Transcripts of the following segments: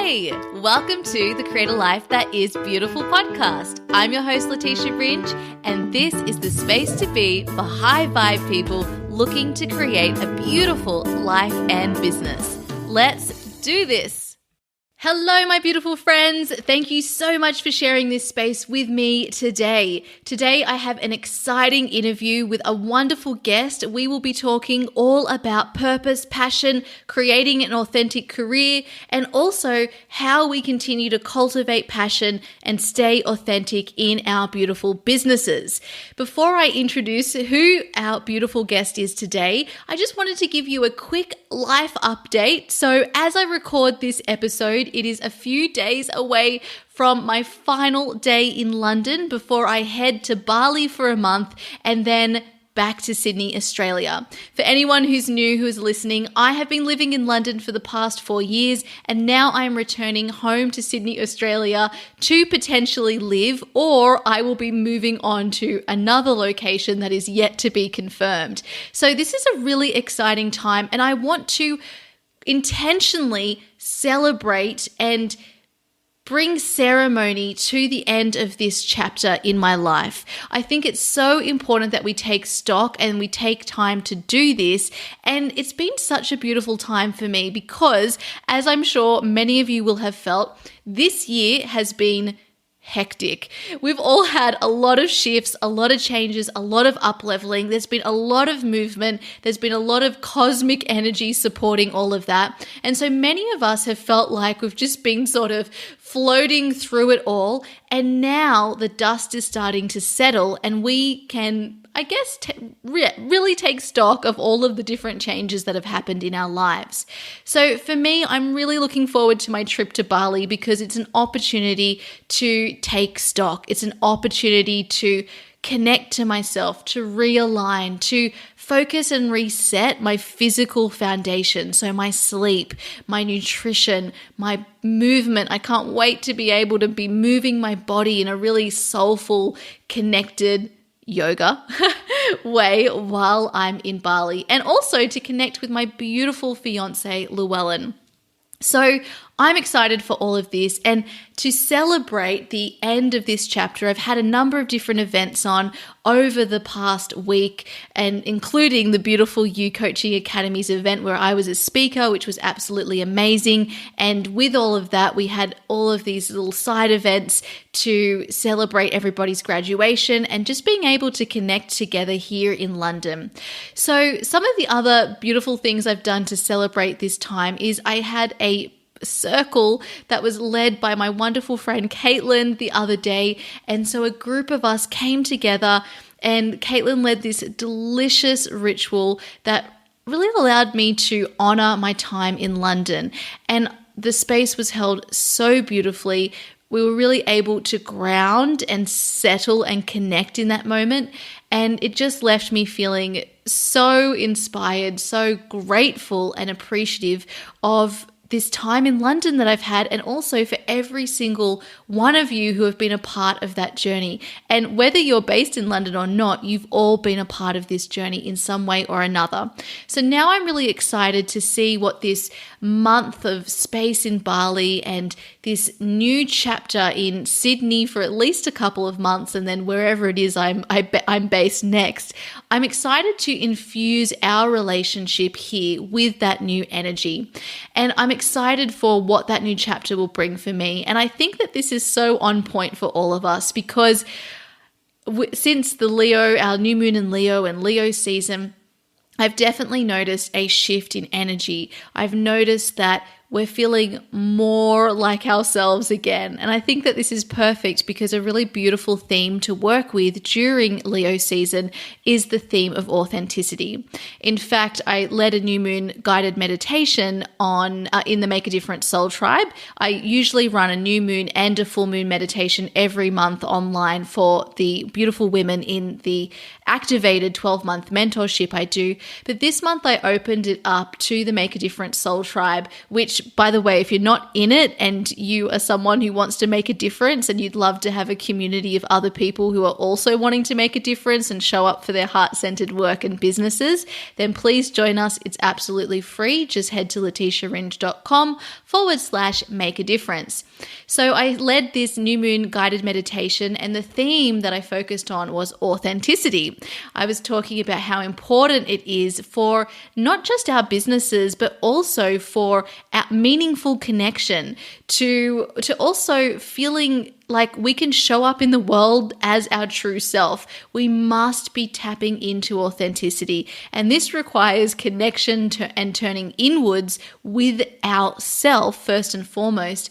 Hey, welcome to the Create a Life That Is Beautiful podcast. I'm your host, Leticia Ringe, and this is the space to be for high vibe people looking to create a beautiful life and business. Let's do this. Hello, my beautiful friends. Thank you so much for sharing this space with me today. Today, I have an exciting interview with a wonderful guest. We will be talking all about purpose, passion, creating an authentic career, and also how we continue to cultivate passion and stay authentic in our beautiful businesses. Before I introduce who our beautiful guest is today, I just wanted to give you a quick life update. So as I record this episode, it is a few days away from my final day in London before I head to Bali for a month and then back to Sydney, Australia. For anyone who's new, who is listening, I have been living in London for the past 4 years, and now I am returning home to Sydney, Australia to potentially live, or I will be moving on to another location that is yet to be confirmed. So this is a really exciting time, and I want to intentionally celebrate and bring ceremony to the end of this chapter in my life. I think it's so important that we take stock and we take time to do this. And it's been such a beautiful time for me because, as I'm sure many of you will have felt, this year has been hectic. We've all had a lot of shifts, a lot of changes, a lot of up-leveling. There's been a lot of movement. There's been a lot of cosmic energy supporting all of that. And so many of us have felt like we've just been sort of floating through it all. And now the dust is starting to settle and we can, I guess, really take stock of all of the different changes that have happened in our lives. So for me, I'm really looking forward to my trip to Bali because it's an opportunity to take stock. It's an opportunity to connect to myself, to realign, to focus and reset my physical foundation. So my sleep, my nutrition, my movement. I can't wait to be able to be moving my body in a really soulful, connected yoga way while I'm in Bali, and also to connect with my beautiful fiance, Llewellyn. So I'm excited for all of this, and to celebrate the end of this chapter, I've had a number of different events on over the past week, and including the beautiful You Coaching Academy's event where I was a speaker, which was absolutely amazing. And with all of that, we had all of these little side events to celebrate everybody's graduation and just being able to connect together here in London. So some of the other beautiful things I've done to celebrate this time is I had a circle that was led by my wonderful friend Caitlin the other day, and so a group of us came together and Caitlin led this delicious ritual that really allowed me to honor my time in London, and the space was held so beautifully. We were really able to ground and settle and connect in that moment, and it just left me feeling so inspired, so grateful and appreciative of this time in London that I've had, and also for every single one of you who have been a part of that journey. And whether you're based in London or not, you've all been a part of this journey in some way or another. So now I'm really excited to see what this month of space in Bali and this new chapter in Sydney for at least a couple of months, and then wherever it is I'm based next. I'm excited to infuse our relationship here with that new energy. And I'm excited for what that new chapter will bring for me. And I think that this is so on point for all of us because since the Leo, our new moon in Leo and Leo season, I've definitely noticed a shift in energy. I've noticed that we're feeling more like ourselves again. And I think that this is perfect because a really beautiful theme to work with during Leo season is the theme of authenticity. In fact, I led a new moon guided meditation on in the Make a Difference Soul Tribe. I usually run a new moon and a full moon meditation every month online for the beautiful women in the activated 12-month mentorship I do. But this month I opened it up to the Make a Difference Soul Tribe, which which, by the way, if you're not in it and you are someone who wants to make a difference and you'd love to have a community of other people who are also wanting to make a difference and show up for their heart-centered work and businesses, then please join us. It's absolutely free. Just head to leticiaringe.com/make a difference. So I led this new moon guided meditation, and the theme that I focused on was authenticity. I was talking about how important it is for not just our businesses, but also for our meaningful connection, to also feeling like we can show up in the world as our true self. We must be tapping into authenticity. And this requires connection and turning inwards with ourself first and foremost.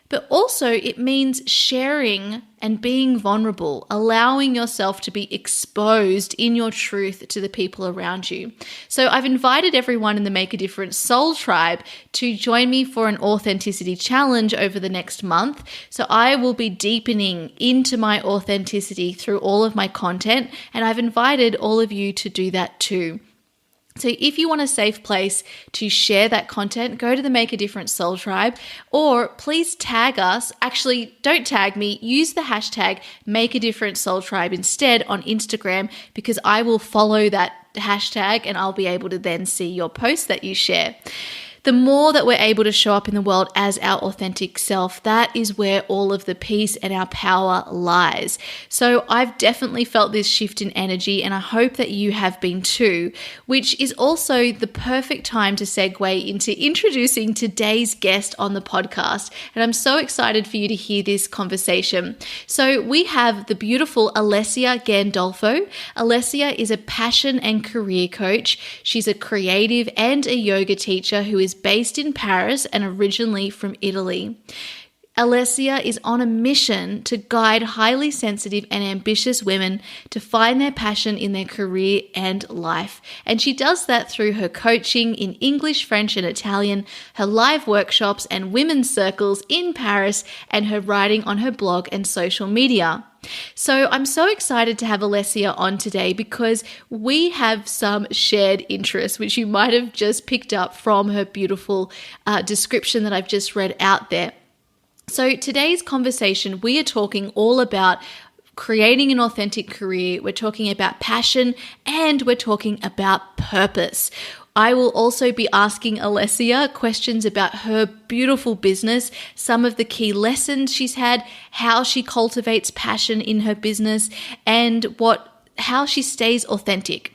But also it means sharing and being vulnerable, allowing yourself to be exposed in your truth to the people around you. So I've invited everyone in the Make a Difference Soul Tribe to join me for an authenticity challenge over the next month. So I will be deepening into my authenticity through all of my content, and I've invited all of you to do that too. So if you want a safe place to share that content, go to the Make a Difference Soul Tribe, or please tag us. Actually, don't tag me. Use the hashtag Make a Difference Soul Tribe instead on Instagram, because I will follow that hashtag and I'll be able to then see your posts that you share. The more that we're able to show up in the world as our authentic self, that is where all of the peace and our power lies. So I've definitely felt this shift in energy, and I hope that you have been too, which is also the perfect time to segue into introducing today's guest on the podcast. And I'm so excited for you to hear this conversation. So we have the beautiful Alessia Gandolfo. Alessia is a passion and career coach. She's a creative and a yoga teacher who is based in Paris and originally from Italy. Alessia is on a mission to guide highly sensitive and ambitious women to find their passion in their career and life. And she does that through her coaching in English, French, and Italian, her live workshops and women's circles in Paris, and her writing on her blog and social media. So I'm so excited to have Alessia on today because we have some shared interests, which you might have just picked up from her beautiful description that I've just read out there. So today's conversation, we are talking all about creating an authentic career. We're talking about passion, and we're talking about purpose. I will also be asking Alessia questions about her beautiful business, some of the key lessons she's had, how she cultivates passion in her business, and how she stays authentic.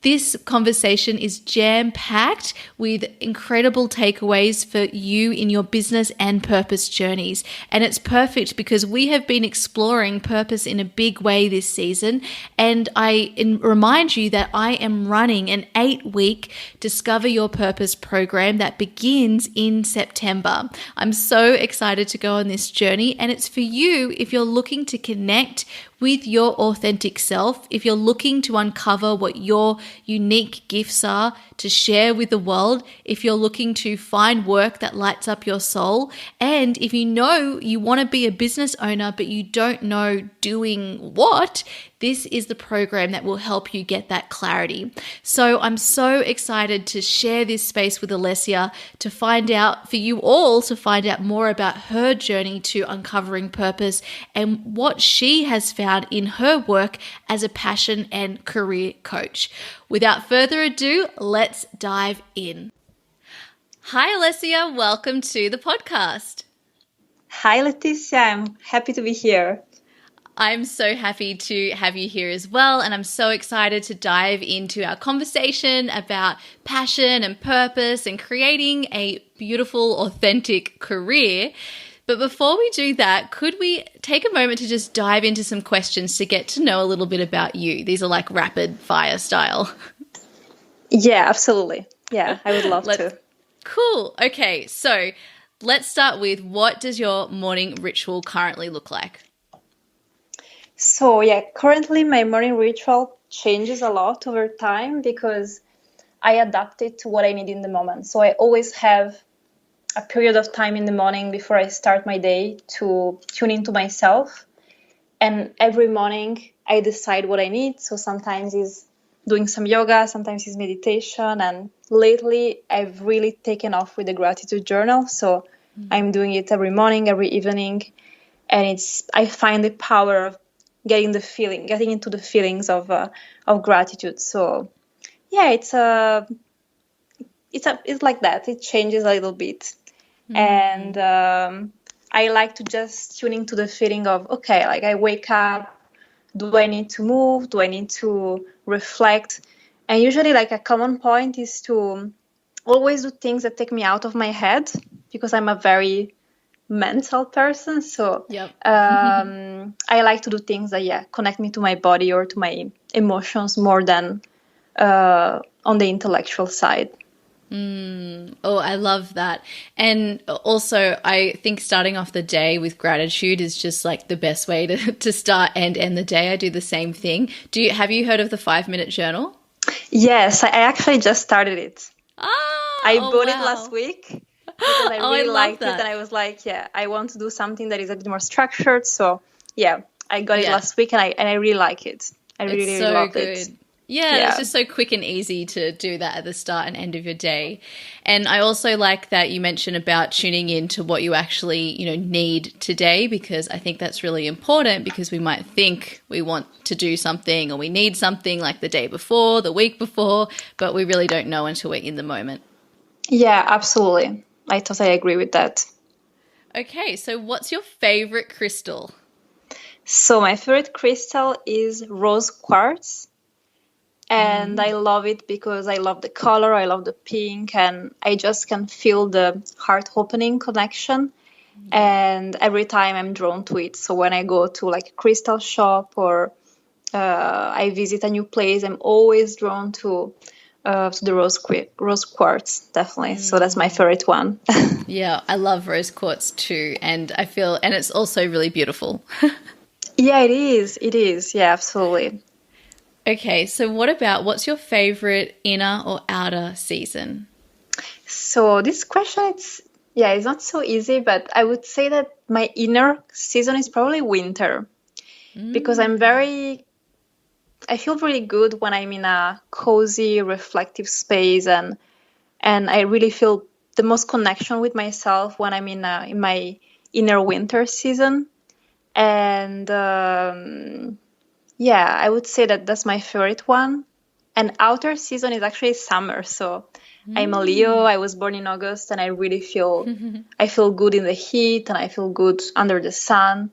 This conversation is jam-packed with incredible takeaways for you in your business and purpose journeys. And it's perfect because we have been exploring purpose in a big way this season. And I remind you that I am running an 8-week Discover Your Purpose program that begins in September. I'm so excited to go on this journey, and it's for you if you're looking to connect with your authentic self, if you're looking to uncover what your unique gifts are to share with the world, if you're looking to find work that lights up your soul, and if you know you want to be a business owner but you don't know doing what, this is the program that will help you get that clarity. So I'm so excited to share this space with Alessia, to find out, for you all to find out more about her journey to uncovering purpose and what she has found in her work as a passion and career coach. Without further ado, let's dive in. Hi, Alessia. Welcome to the podcast. Hi, Leticia. I'm happy to be here. I'm so happy to have you here as well, and I'm so excited to dive into our conversation about passion and purpose and creating a beautiful, authentic career. But before we do that, could we take a moment to just dive into some questions to get to know a little bit about you? These are like rapid fire style. Yeah, absolutely. Yeah, I would love to. Cool. Okay, so let's start with, what does your morning ritual currently look like? So yeah, currently my morning ritual changes a lot over time because I adapt it to what I need in the moment. So I always have a period of time in the morning before I start my day to tune into myself. And every morning I decide what I need. So sometimes it's doing some yoga, sometimes it's meditation. And lately, I've really taken off with the gratitude journal. So I'm doing it every morning, every evening. And I find the power of getting into the feelings of gratitude. So yeah, it's like that. It changes a little bit. And I like to just tune into the feeling of, okay, like I wake up, do I need to move? Do I need to reflect? And usually like a common point is to always do things that take me out of my head, because I'm a very mental person. So I like to do things that, connect me to my body or to my emotions more than on the intellectual side. Oh, I love that. And also, I think starting off the day with gratitude is just like the best way to start and end the day. I do the same thing. Have you heard of the 5-minute journal? Yes, I actually just started it. I bought it wow. last week because I really liked it. And I was like, I want to do something that is a bit more structured. So I got it last week and I really like it. I really love it. Yeah, it's just so quick and easy to do that at the start and end of your day. And I also like that you mentioned about tuning in to what you actually, need today, because I think that's really important, because we might think we want to do something or we need something like the day before, the week before, but we really don't know until we're in the moment. Yeah, absolutely. I totally agree with that. Okay, so what's your favorite crystal? So my favorite crystal is rose quartz. And I love it because I love the color, I love the pink, and I just can feel the heart-opening connection. And every time I'm drawn to it. So when I go to like a crystal shop or I visit a new place, I'm always drawn to the rose quartz, definitely. So that's my favorite one. Yeah, I love rose quartz too, and and it's also really beautiful. Yeah, it is. It is. Yeah, absolutely. Okay, so what's your favorite inner or outer season? So this question, it's not so easy, but I would say that my inner season is probably winter, because I feel really good when I'm in a cozy, reflective space, and I really feel the most connection with myself when I'm in my inner winter season. And I would say that that's my favorite one. And outer season is actually summer. So I'm a Leo. I was born in August, and I really feel good in the heat, and I feel good under the sun.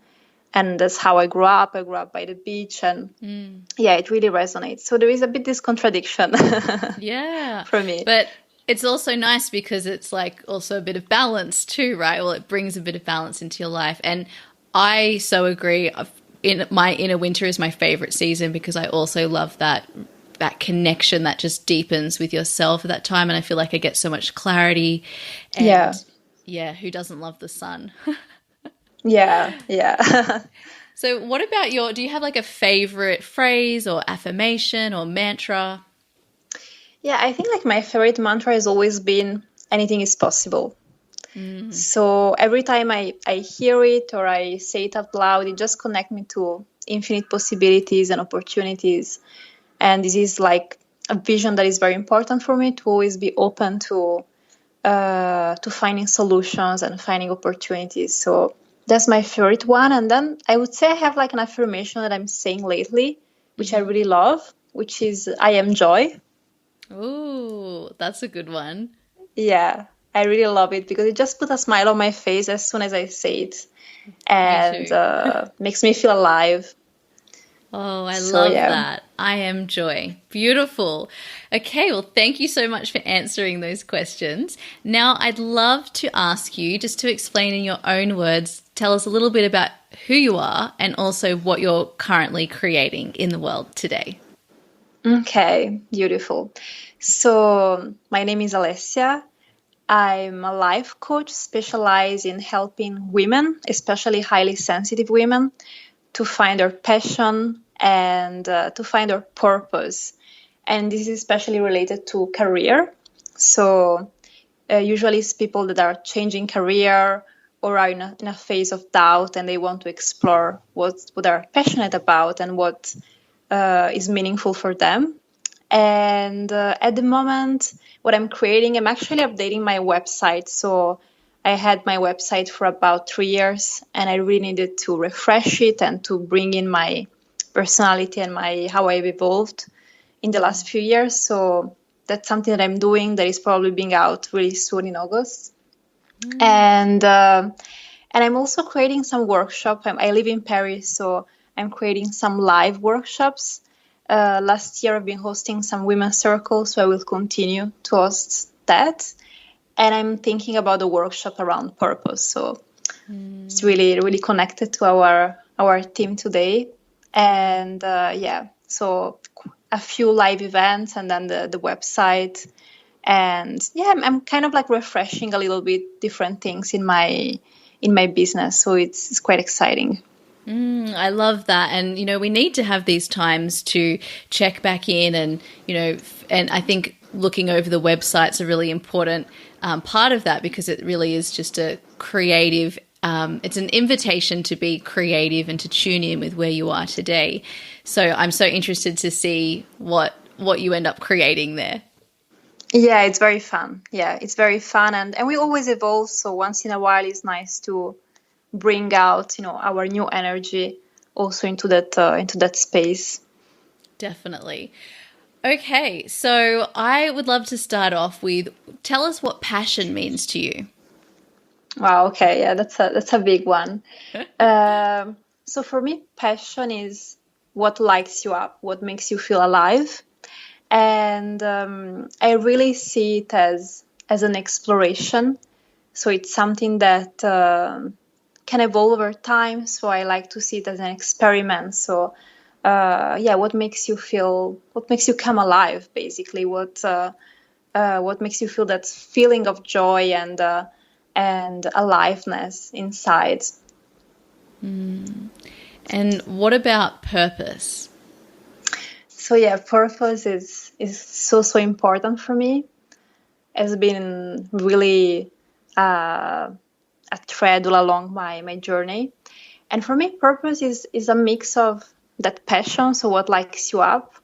And that's how I grew up. I grew up by the beach, and it really resonates. So there is a bit this contradiction for me. But it's also nice because it's like also a bit of balance too, right? Well, it brings a bit of balance into your life. And I so agree. My inner winter is my favorite season, because I also love that connection that just deepens with yourself at that time. And I feel like I get so much clarity. And who doesn't love the sun? Yeah. So what about do you have like a favorite phrase or affirmation or mantra? Yeah, I think like my favorite mantra has always been anything is possible. So every time I hear it or I say it out loud, it just connects me to infinite possibilities and opportunities. And this is like a vision that is very important for me, to always be open to finding solutions and finding opportunities. So that's my favorite one. And then I would say I have like an affirmation that I'm saying lately, which I really love, which is I am joy. Ooh, that's a good one. Yeah, I really love it because it just puts a smile on my face as soon as I say it, and makes me feel alive. Oh, I love that. I am joy. Beautiful. Okay, well, thank you so much for answering those questions. Now, I'd love to ask you, just to explain in your own words, tell us a little bit about who you are and also what you're currently creating in the world today. Okay, beautiful. So, my name is Alessia. I'm a life coach specialized in helping women, especially highly sensitive women, to find their passion and to find their purpose. And this is especially related to career. So usually it's people that are changing career or are in a phase of doubt, and they want to explore what they're passionate about and what is meaningful for them. And at the moment, what I'm creating, I'm actually updating my website. So I had my website for about 3 years, and I really needed to refresh it and to bring in my personality and my how I've evolved in the last few years. So that's something that I'm doing that is probably being out really soon in August. And I'm also creating some workshop. I live in Paris, so I'm creating some live workshops. Last year, I've been hosting some women's circles, so I will continue to host that. And I'm thinking about a workshop around purpose. So it's really, really connected to our team today. And so a few live events and then the website. And I'm kind of like refreshing a little bit different things in my business. So it's quite exciting. I love that. And, we need to have these times to check back in and, and I think looking over the website's a really important part of that, because it really is just a creative, it's an invitation to be creative and to tune in with where you are today. So I'm so interested to see what you end up creating there. Yeah, it's very fun. Yeah, it's very fun. And we always evolve. So once in a while, it's nice to bring out, our new energy also into that space. Definitely. Okay, so I would love to start off with, tell us what passion means to you. Wow. Okay. Yeah, that's a big one. So for me, passion is what lights you up, what makes you feel alive. And I really see it as an exploration. So it's something that can evolve over time. So I like to see it as an experiment. So what makes you come alive, basically? What makes you feel that feeling of joy and aliveness inside? And what about purpose? So purpose is so important for me. It's been really a thread all along my journey. And for me, purpose is a mix of that passion, so what lights you up,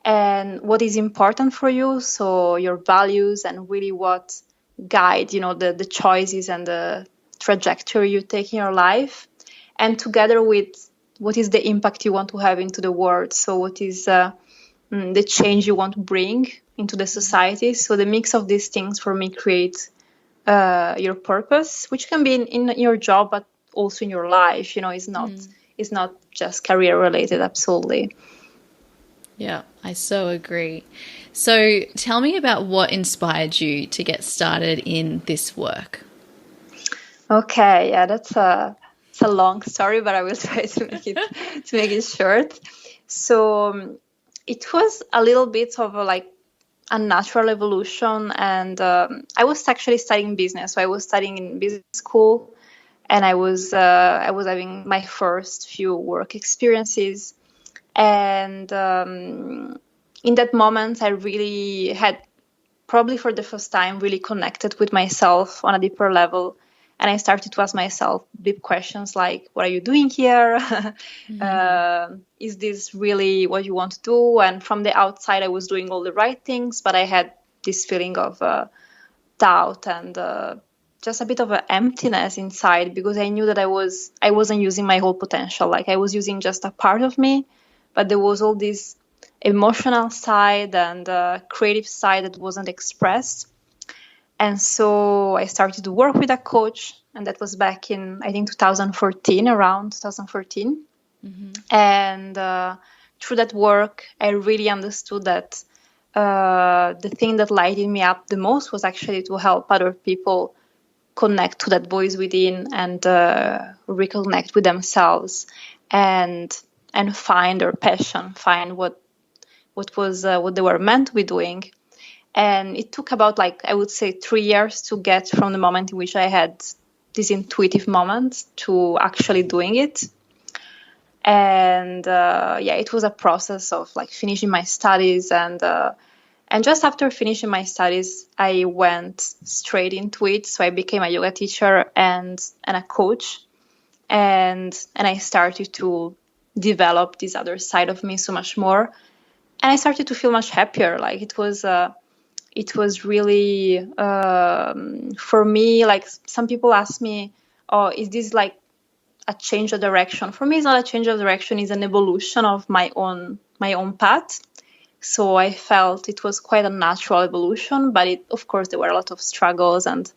and what is important for you, so your values and really what guide, the choices and the trajectory you take in your life, and together with what is the impact you want to have into the world. So what is the change you want to bring into the society. So the mix of these things for me create your purpose, which can be in your job, but also in your life. It's not just career related. Absolutely. Yeah, I so agree. So tell me about what inspired you to get started in this work. Okay, yeah, it's a long story, but I will try to make it short. So it was a little bit of a natural evolution, and I was actually studying business. So I was studying in business school, and I was having my first few work experiences. And in that moment, I really had, probably for the first time, really connected with myself on a deeper level. And I started to ask myself deep questions like, what are you doing here? Is this really what you want to do? And from the outside, I was doing all the right things, but I had this feeling of doubt and just a bit of an emptiness inside, because I knew that I wasn't using my whole potential. Like I was using just a part of me, but there was all this emotional side and creative side that wasn't expressed. And so I started to work with a coach, and that was back in, I think, 2014, around 2014. And through that work, I really understood that the thing that lighted me up the most was actually to help other people connect to that voice within and reconnect with themselves and find their passion, find what they were meant to be doing. And it took about, I would say, 3 years to get from the moment in which I had this intuitive moment to actually doing it. And it was a process of finishing my studies, and just after finishing my studies, I went straight into it. So I became a yoga teacher and a coach, and I started to develop this other side of me so much more. and I started to feel much happier. Like it was really for me, like some people ask me, oh, is this like a change of direction? For me, it's not a change of direction, it's an evolution of my own path. So I felt it was quite a natural evolution, but of course there were a lot of struggles and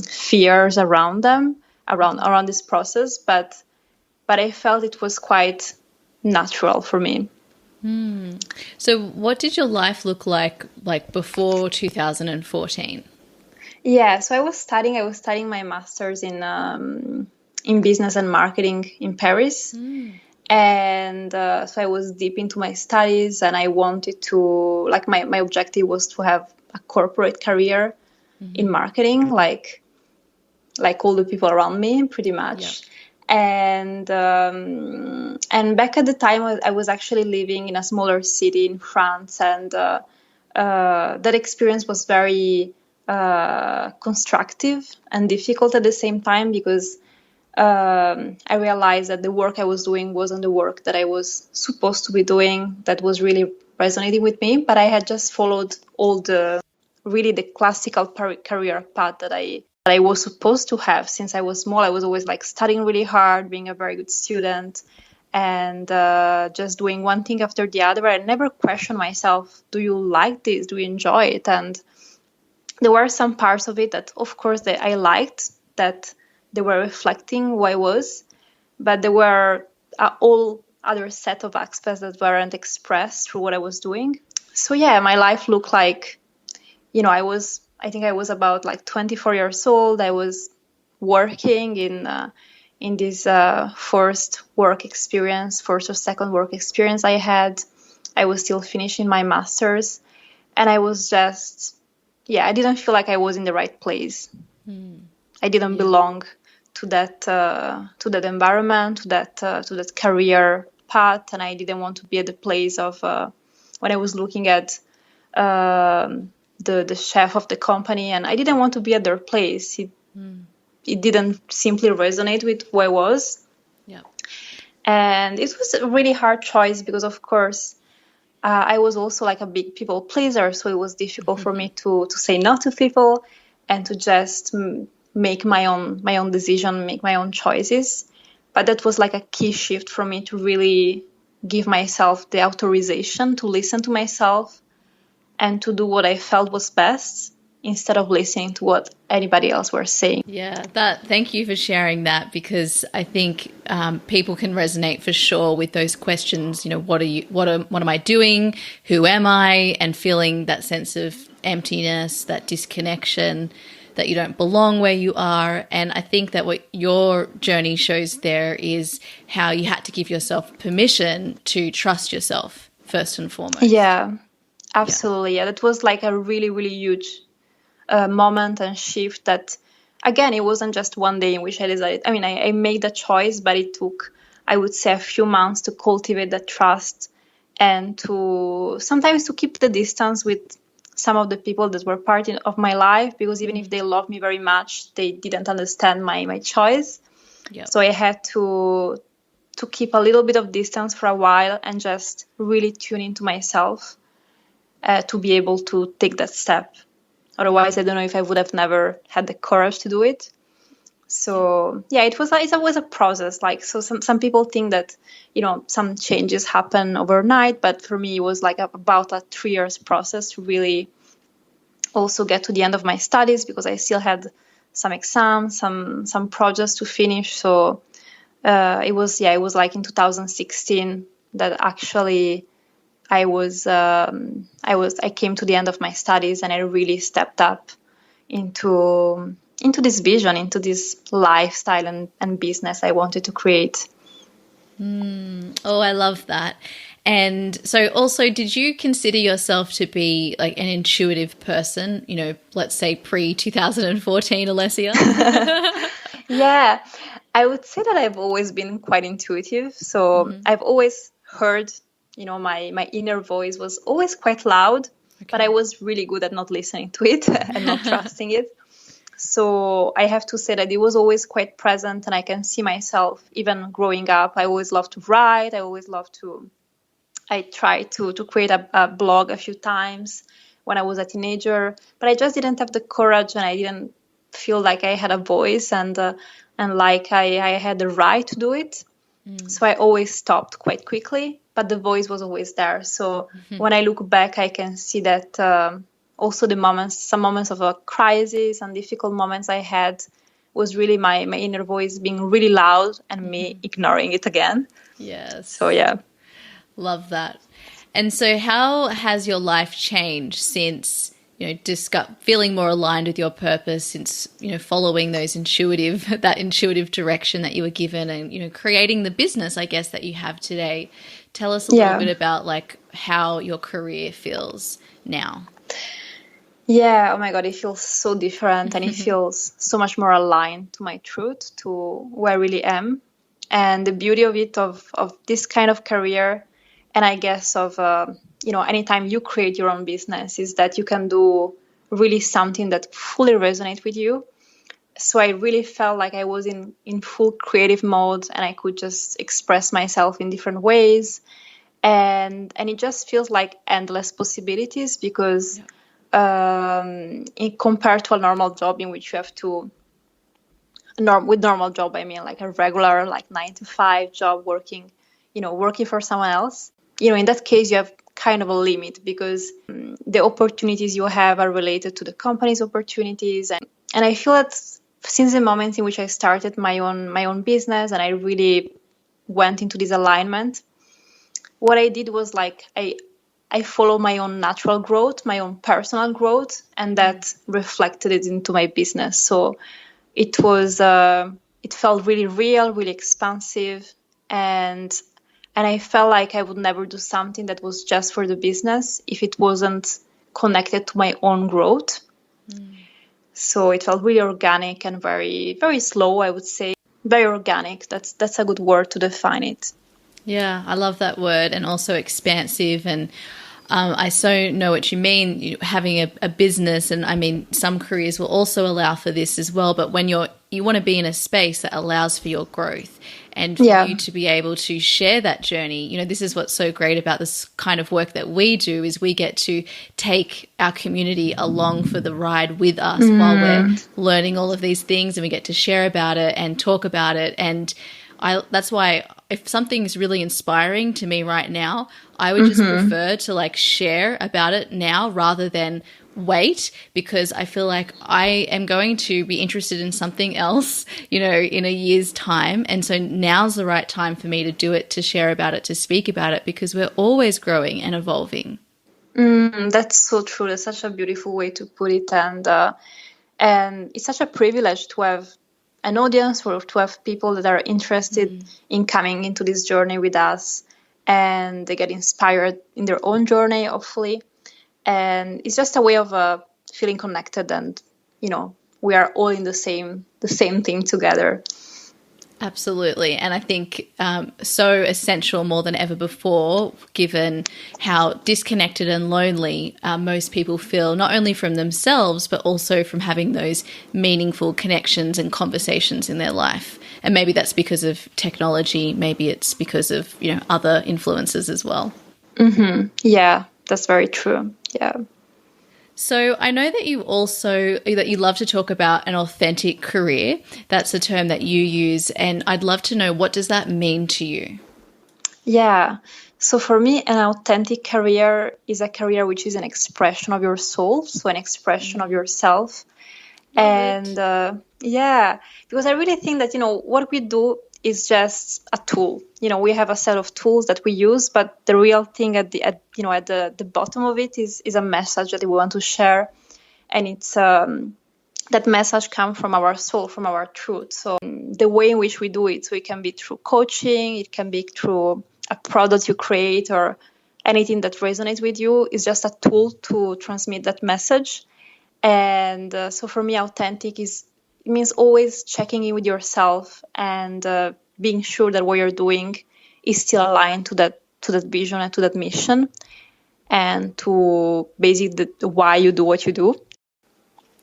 fears around them, around this process, but I felt it was quite natural for me. So what did your life look like before 2014? Yeah, so I was studying my master's in business and marketing in Paris. And so I was deep into my studies, and I wanted to, like, my objective was to have a corporate career in marketing, like all the people around me, pretty much. Yeah. And back at the time, I was actually living in a smaller city in France, and that experience was very constructive and difficult at the same time, because I realized that the work I was doing wasn't the work that I was supposed to be doing, that was really resonating with me. But I had just followed all the classical career path that I was supposed to have since I was small. I was always like studying really hard, being a very good student, and just doing one thing after the other. I never questioned myself, do you like this? Do you enjoy it? And there were some parts of it that, of course, that I liked, that they were reflecting who I was, but there were all other set of aspects that weren't expressed through what I was doing. So yeah, my life looked like, I think I was about like 24 years old. I was working in this first or second work experience I had. I was still finishing my master's, and I was just, I didn't feel like I was in the right place. I didn't belong to that environment, to that career path, and I didn't want to be at the place of when I was looking at the chef of the company, and I didn't want to be at their place. It didn't simply resonate with who I was. Yeah. And it was a really hard choice because, of course, I was also like a big people pleaser, so it was difficult for me to say no to people and to just make my own decision, make my own choices. But that was like a key shift for me to really give myself the authorization to listen to myself and to do what I felt was best, instead of listening to what anybody else were saying. Yeah, thank you for sharing that, because I think people can resonate for sure with those questions. What am I doing? Who am I? And feeling that sense of emptiness, that disconnection, that you don't belong where you are. And I think that what your journey shows there is how you had to give yourself permission to trust yourself first and foremost. Yeah, absolutely. Yeah, that was like a really, really huge moment and shift that, again, it wasn't just one day in which I decided. I mean, I made the choice, but it took, I would say, a few months to cultivate that trust and sometimes to keep the distance with some of the people that were part of my life, because even if they loved me very much, they didn't understand my choice. Yep. So I had to keep a little bit of distance for a while and just really tune into myself to be able to take that step. Otherwise, I don't know if I would have never had the courage to do it. So yeah, it's always a process. Like, so some people think that, some changes happen overnight, but for me, it was like about a 3 years process to really also get to the end of my studies, because I still had some exams, some projects to finish. So it was like in 2016 that actually I came to the end of my studies, and I really stepped up into this vision, into this lifestyle and business I wanted to create. Oh, I love that. And so also, did you consider yourself to be like an intuitive person, let's say pre-2014 Alessia? Yeah, I would say that I've always been quite intuitive. So I've always heard, my inner voice was always quite loud, but I was really good at not listening to it and not trusting it. So I have to say that it was always quite present, and I can see myself even growing up. I always loved to write. I always loved to I tried to create a blog a few times when I was a teenager, but I just didn't have the courage, and I didn't feel like I had a voice, and like I had the right to do it. So I always stopped quite quickly, but the voice was always there. So when I look back, I can see that also some moments of a crisis and difficult moments I had was really my inner voice being really loud and me ignoring it again. Yes. So yeah. Love that. And so how has your life changed since, feeling more aligned with your purpose, since, following that intuitive direction that you were given, and, creating the business, I guess, that you have today? Tell us a little bit about like how your career feels now. Yeah, oh my God, it feels so different, and it feels so much more aligned to my truth, to who I really am. And the beauty of it, of this kind of career, and I guess of, anytime you create your own business, is that you can do really something that fully resonates with you. So I really felt like I was in full creative mode, and I could just express myself in different ways. And it just feels like endless possibilities, because compared to a normal job in which you have to, with normal job, I mean like a regular, like 9 to 5 job, working for someone else. In that case, you have kind of a limit, because the opportunities you have are related to the company's opportunities. And I feel that since the moment in which I started my own business, and I really went into this alignment, what I did was like I follow my own natural growth, my own personal growth, and that reflected it into my business. So it felt really real, really expansive, and I felt like I would never do something that was just for the business if it wasn't connected to my own growth. So it felt really organic and very, very slow, I would say. Very organic. That's a good word to define it. Yeah, I love that word, and also expansive. And I so know what you mean, having a business, and I mean, some careers will also allow for this as well. But when you want to be in a space that allows for your growth, and for you to be able to share that journey. This is what's so great about this kind of work that we do, is we get to take our community along for the ride with us while we're learning all of these things, and we get to share about it and talk about it. And that's why if something's really inspiring to me right now, I would just prefer to like share about it now rather than wait, because I feel like I am going to be interested in something else, in a year's time. And so now's the right time for me to do it, to share about it, to speak about it, because we're always growing and evolving. That's so true. That's such a beautiful way to put it. And it's such a privilege to have an audience, or to have people that are interested in coming into this journey with us, and they get inspired in their own journey, hopefully. And it's just a way of feeling connected, and we are all in the same thing together. Absolutely. And I think so essential more than ever before, given how disconnected and lonely most people feel, not only from themselves, but also from having those meaningful connections and conversations in their life. And maybe that's because of technology. Maybe it's because of, other influences as well. Yeah, that's very true. Yeah. So I know that you love to talk about an authentic career. That's a term that you use, and I'd love to know, what does that mean to you? Yeah. So for me, an authentic career is a career which is an expression of your soul, so an expression of yourself. Because I really think that, what we do is just a tool. We have a set of tools that we use, but the real thing at the bottom of it is a message that we want to share. And it's that message comes from our soul, from our truth. So the way in which we do it, so it can be through coaching, it can be through a product you create, or anything that resonates with you, is just a tool to transmit that message. And so for me, authentic means always checking in with yourself, and being sure that what you're doing is still aligned to that vision and to that mission, and to basically why you do what you do.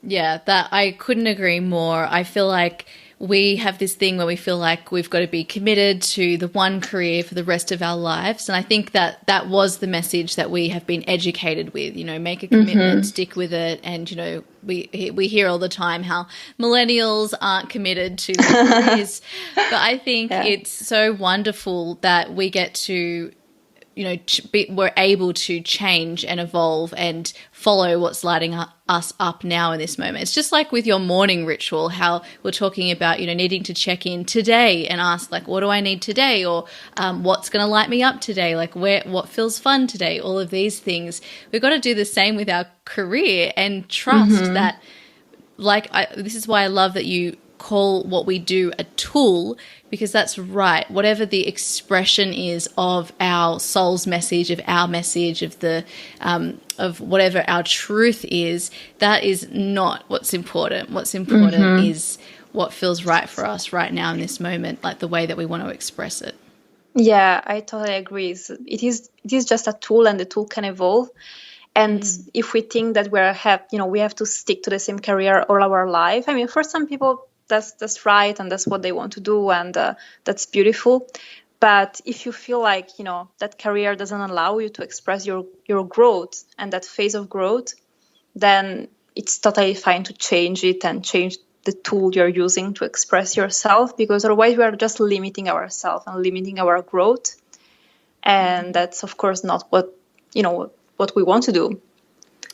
Yeah, that I couldn't agree more. I feel like we have this thing where we feel like we've got to be committed to the one career for the rest of our lives. And I think that that was the message that we have been educated with, make a commitment, stick with it. And, we hear all the time how millennials aren't committed to their careers. But I think it's so wonderful that we get to, we're able to change and evolve and follow what's lighting us up now in this moment. It's just like with your morning ritual, how we're talking about, needing to check in today and ask, like, what do I need today? Or what's going to light me up today? Like, what feels fun today? All of these things. We've got to do the same with our career and trust that, this is why I love that you call what we do a tool, because that's right. Whatever the expression is of our soul's message, of our message, of the of whatever our truth is, that is not what's important. What's important is what feels right for us right now in this moment, like the way that we want to express it. Yeah, I totally agree. It is just a tool, and the tool can evolve. And if we think that we have to stick to the same career all our life, I mean, for some people, that's right, and that's what they want to do, and that's beautiful. But if you feel like that career doesn't allow you to express your growth and that phase of growth, then it's totally fine to change it and change the tool you're using to express yourself, because otherwise we are just limiting ourselves and limiting our growth, and that's of course not what we want to do.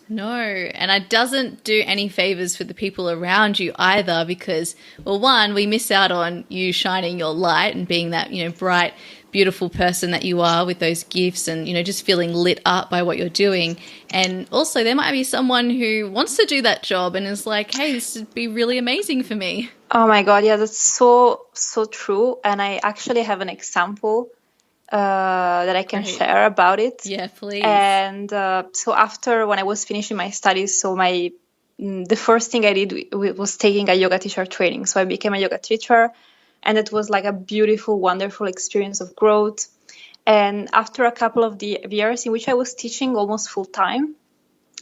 No, and it doesn't do any favors for the people around you either, because, well, one, we miss out on you shining your light and being that, bright, beautiful person that you are with those gifts and, just feeling lit up by what you're doing. And also there might be someone who wants to do that job and is like, hey, this would be really amazing for me. Oh my God, yeah, that's so true. And I actually have an example that I can share about it. Yeah, please. And so after, when I was finishing my studies, so the first thing I did was taking a yoga teacher training. So I became a yoga teacher, and it was like a beautiful, wonderful experience of growth. And after a couple of the years in which I was teaching almost full time,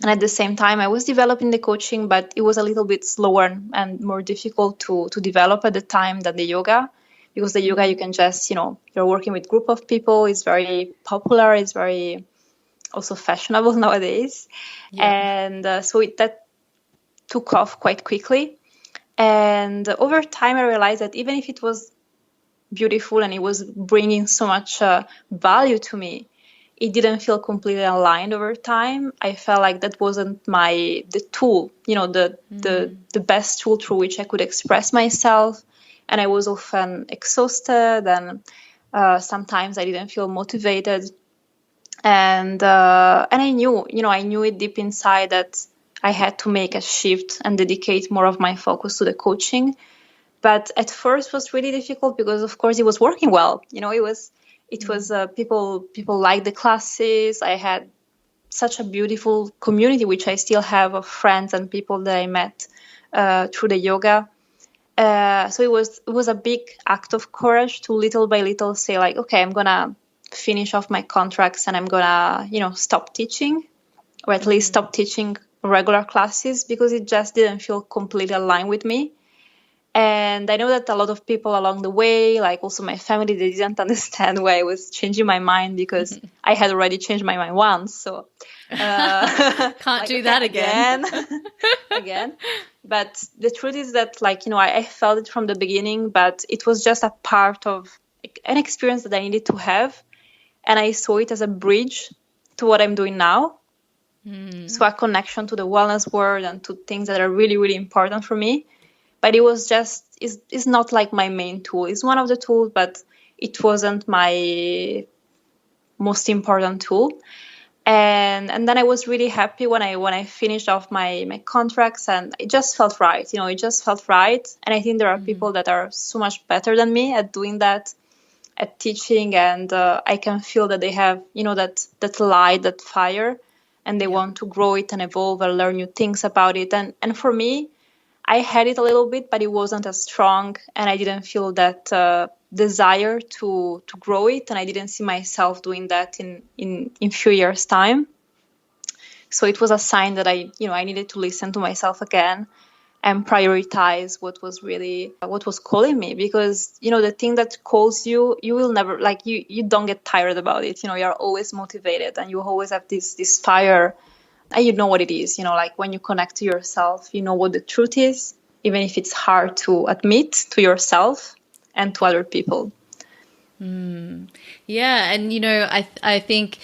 and at the same time I was developing the coaching, but it was a little bit slower and more difficult to develop at the time than the yoga. Because the yoga, you can just, you're working with a group of people. It's very popular. It's very also fashionable nowadays. Yeah. And so that took off quite quickly. And over time, I realized that even if it was beautiful and it was bringing so much value to me, it didn't feel completely aligned over time. I felt like that wasn't the tool, the best tool through which I could express myself. And I was often exhausted, and sometimes I didn't feel motivated. And I knew it deep inside that I had to make a shift and dedicate more of my focus to the coaching. But at first it was really difficult because, of course, it was working well. It was people liked the classes. I had such a beautiful community, which I still have, of friends and people that I met through the yoga. So it was a big act of courage to little by little say, like, okay, I'm gonna finish off my contracts and I'm gonna, stop teaching, or at least stop teaching regular classes, because it just didn't feel completely aligned with me. And I know that a lot of people along the way, like also my family, they didn't understand why I was changing my mind, because I had already changed my mind once. So can't do that again. Again. But the truth is that, I felt it from the beginning, but it was just a part of an experience that I needed to have. And I saw it as a bridge to what I'm doing now. So a connection to the wellness world and to things that are really, really important for me. But it was it's not like my main tool. It's one of the tools, but it wasn't my most important tool. And then I was really happy when I finished off my contracts, and it just felt right. It just felt right. And I think there are people that are so much better than me at doing that, at teaching, and I can feel that they have, that light, that fire, and they want to grow it and evolve and learn new things about it. And for me, I had it a little bit, but it wasn't as strong, and I didn't feel that desire to grow it, and I didn't see myself doing that in few years' time. So it was a sign that I needed to listen to myself again, and prioritize what was calling me, because the thing that calls you, you will never, like, you don't get tired about it. You're always motivated, and you always have this fire, and you know what it is. Like, when you connect to yourself, you know what the truth is, even if it's hard to admit to yourself and to other people. Yeah, and I think,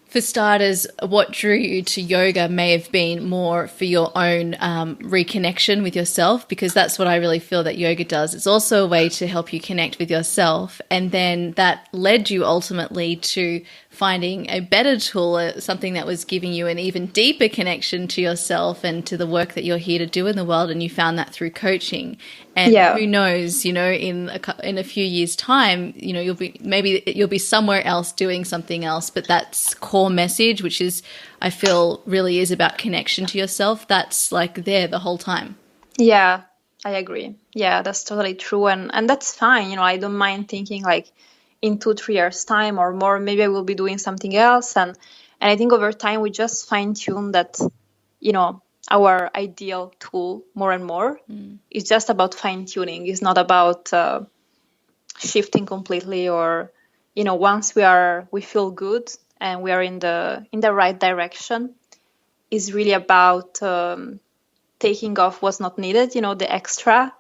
for starters, what drew you to yoga may have been more for your own reconnection with yourself, because that's what I really feel that yoga does. It's also a way to help you connect with yourself. And then that led you ultimately to finding a better tool, something that was giving you an even deeper connection to yourself and to the work that you're here to do in the world. And you found that through coaching. And who knows, in a few years' time, you'll be somewhere else doing something else. But that's core message, which is, I feel, really is about connection to yourself. That's like there the whole time. Yeah, I agree. Yeah, that's totally true. And that's fine. I don't mind thinking, like, in 2-3 years time or more, maybe I will be doing something else. And I think over time we just fine tune that, our ideal tool more and more. It's just about fine tuning. It's not about shifting completely, or, once we feel good and we are in the right direction, is really about taking off what's not needed, the extra,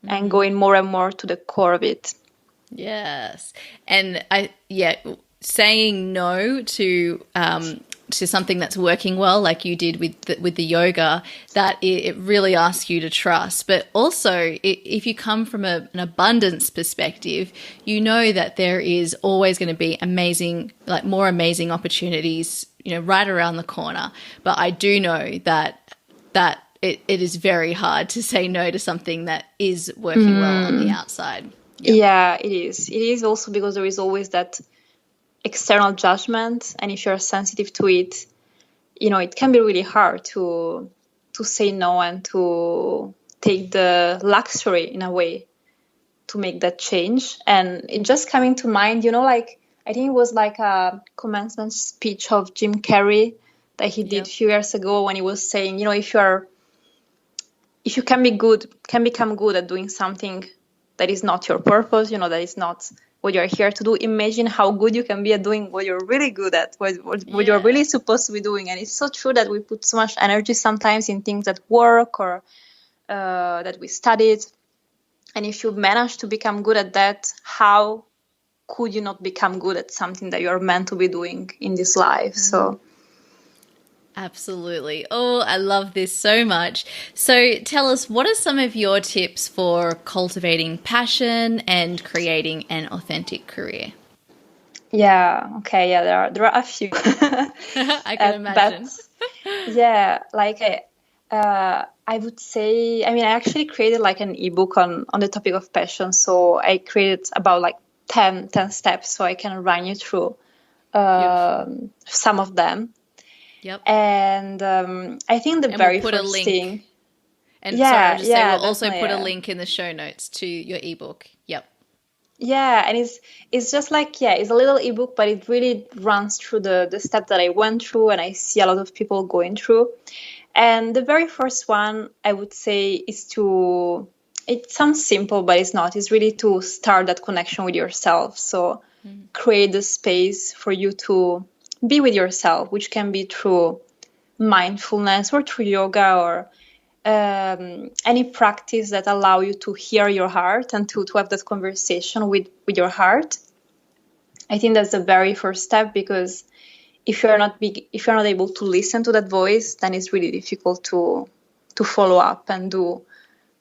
and going more and more to the core of it. Yes. And saying no to something that's working well, like you did with the yoga, that it really asks you to trust. But also, if you come from an abundance perspective, you know that there is always going to be more amazing opportunities, right around the corner. But I do know that it is very hard to say no to something that is working well on the outside. Yep. Yeah, it is. It is also because there is always that external judgment, and if you're sensitive to it, it can be really hard to say no and to take the luxury, in a way, to make that change. And it just coming to mind, like, I think it was like a commencement speech of Jim Carrey that he did a few years ago, when he was saying, if you can become good at doing something that is not your purpose, that is not what you're here to do, imagine how good you can be at doing what you're really good at, what you're really supposed to be doing. And it's so true that we put so much energy sometimes in things that work, or that we studied. And if you manage to become good at that, how could you not become good at something that you're meant to be doing in this life? So absolutely. Oh, I love this so much. So tell us, what are some of your tips for cultivating passion and creating an authentic career? Yeah. Okay. Yeah. There are a few. I can imagine. I would say, I actually created like an ebook on the topic of passion. So I created about like 10 steps, so I can run you through some of them. Yep. And I think the very first thing. And sorry, I'll just say we'll also put a link in the show notes to your ebook. Yep. Yeah, and it's just like, it's a little ebook, but it really runs through the step that I went through, and I see a lot of people going through. And the very first one, I would say, is it sounds simple, but it's not. It's really to start that connection with yourself. So create the space for you to be with yourself, which can be through mindfulness or through yoga, or any practice that allow you to hear your heart and to have that conversation with your heart. I think that's the very first step, because if you're not able to listen to that voice, then it's really difficult to follow up and do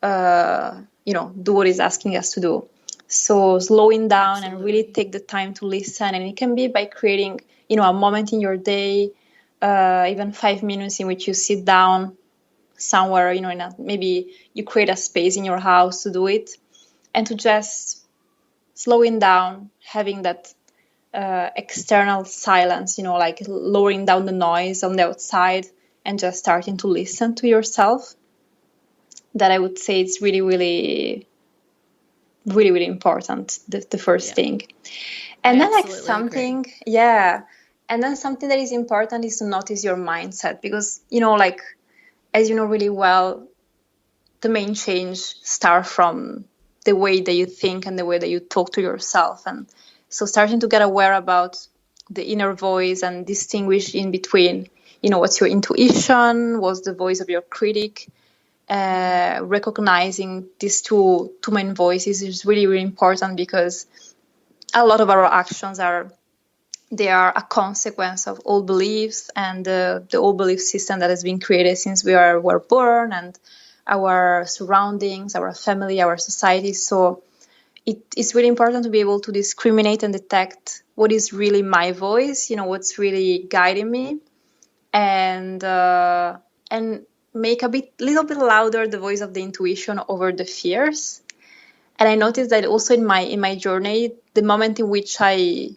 what it's asking us to do. So slowing down and really take the time to listen, and it can be by creating a moment in your day, even 5 minutes in which you sit down somewhere, maybe you create a space in your house to do it, and to just slowing down, having that external silence, like lowering down the noise on the outside and just starting to listen to yourself. That I would say it's really, really, really, really important, the first thing. And then something that is important is to notice your mindset, because, as you know really well, the main change start from the way that you think and the way that you talk to yourself. And so starting to get aware about the inner voice and distinguish in between, what's your intuition, what's the voice of your critic. Recognizing these two main voices is really, really important, because a lot of our actions are a consequence of old beliefs and the old belief system that has been created since we were born, and our surroundings, our family, our society. So it's really important to be able to discriminate and detect what is really my voice, what's really guiding me, and make little bit louder the voice of the intuition over the fears. And I noticed that also in my journey, the moment in which I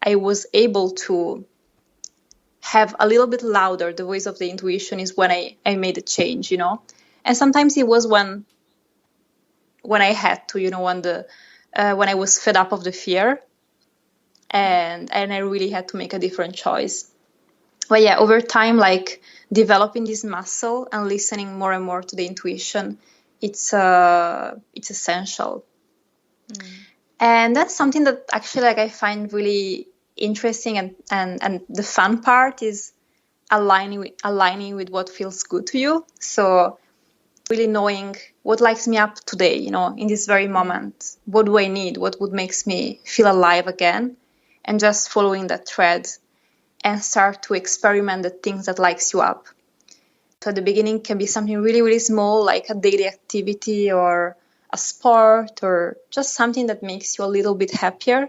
was able to have a little bit louder the voice of the intuition is when I made a change, And sometimes it was when I had to, when I was fed up of the fear, and I really had to make a different choice. But yeah, over time, like developing this muscle and listening more and more to the intuition, it's essential. And that's something that actually I find really interesting, and the fun part is aligning with what feels good to you. So really knowing what lights me up today, in this very moment. What do I need? What would makes me feel alive again? And just following that thread and start to experiment the things that lights you up. So at the beginning it can be something really, really small, like a daily activity or a sport, or just something that makes you a little bit happier,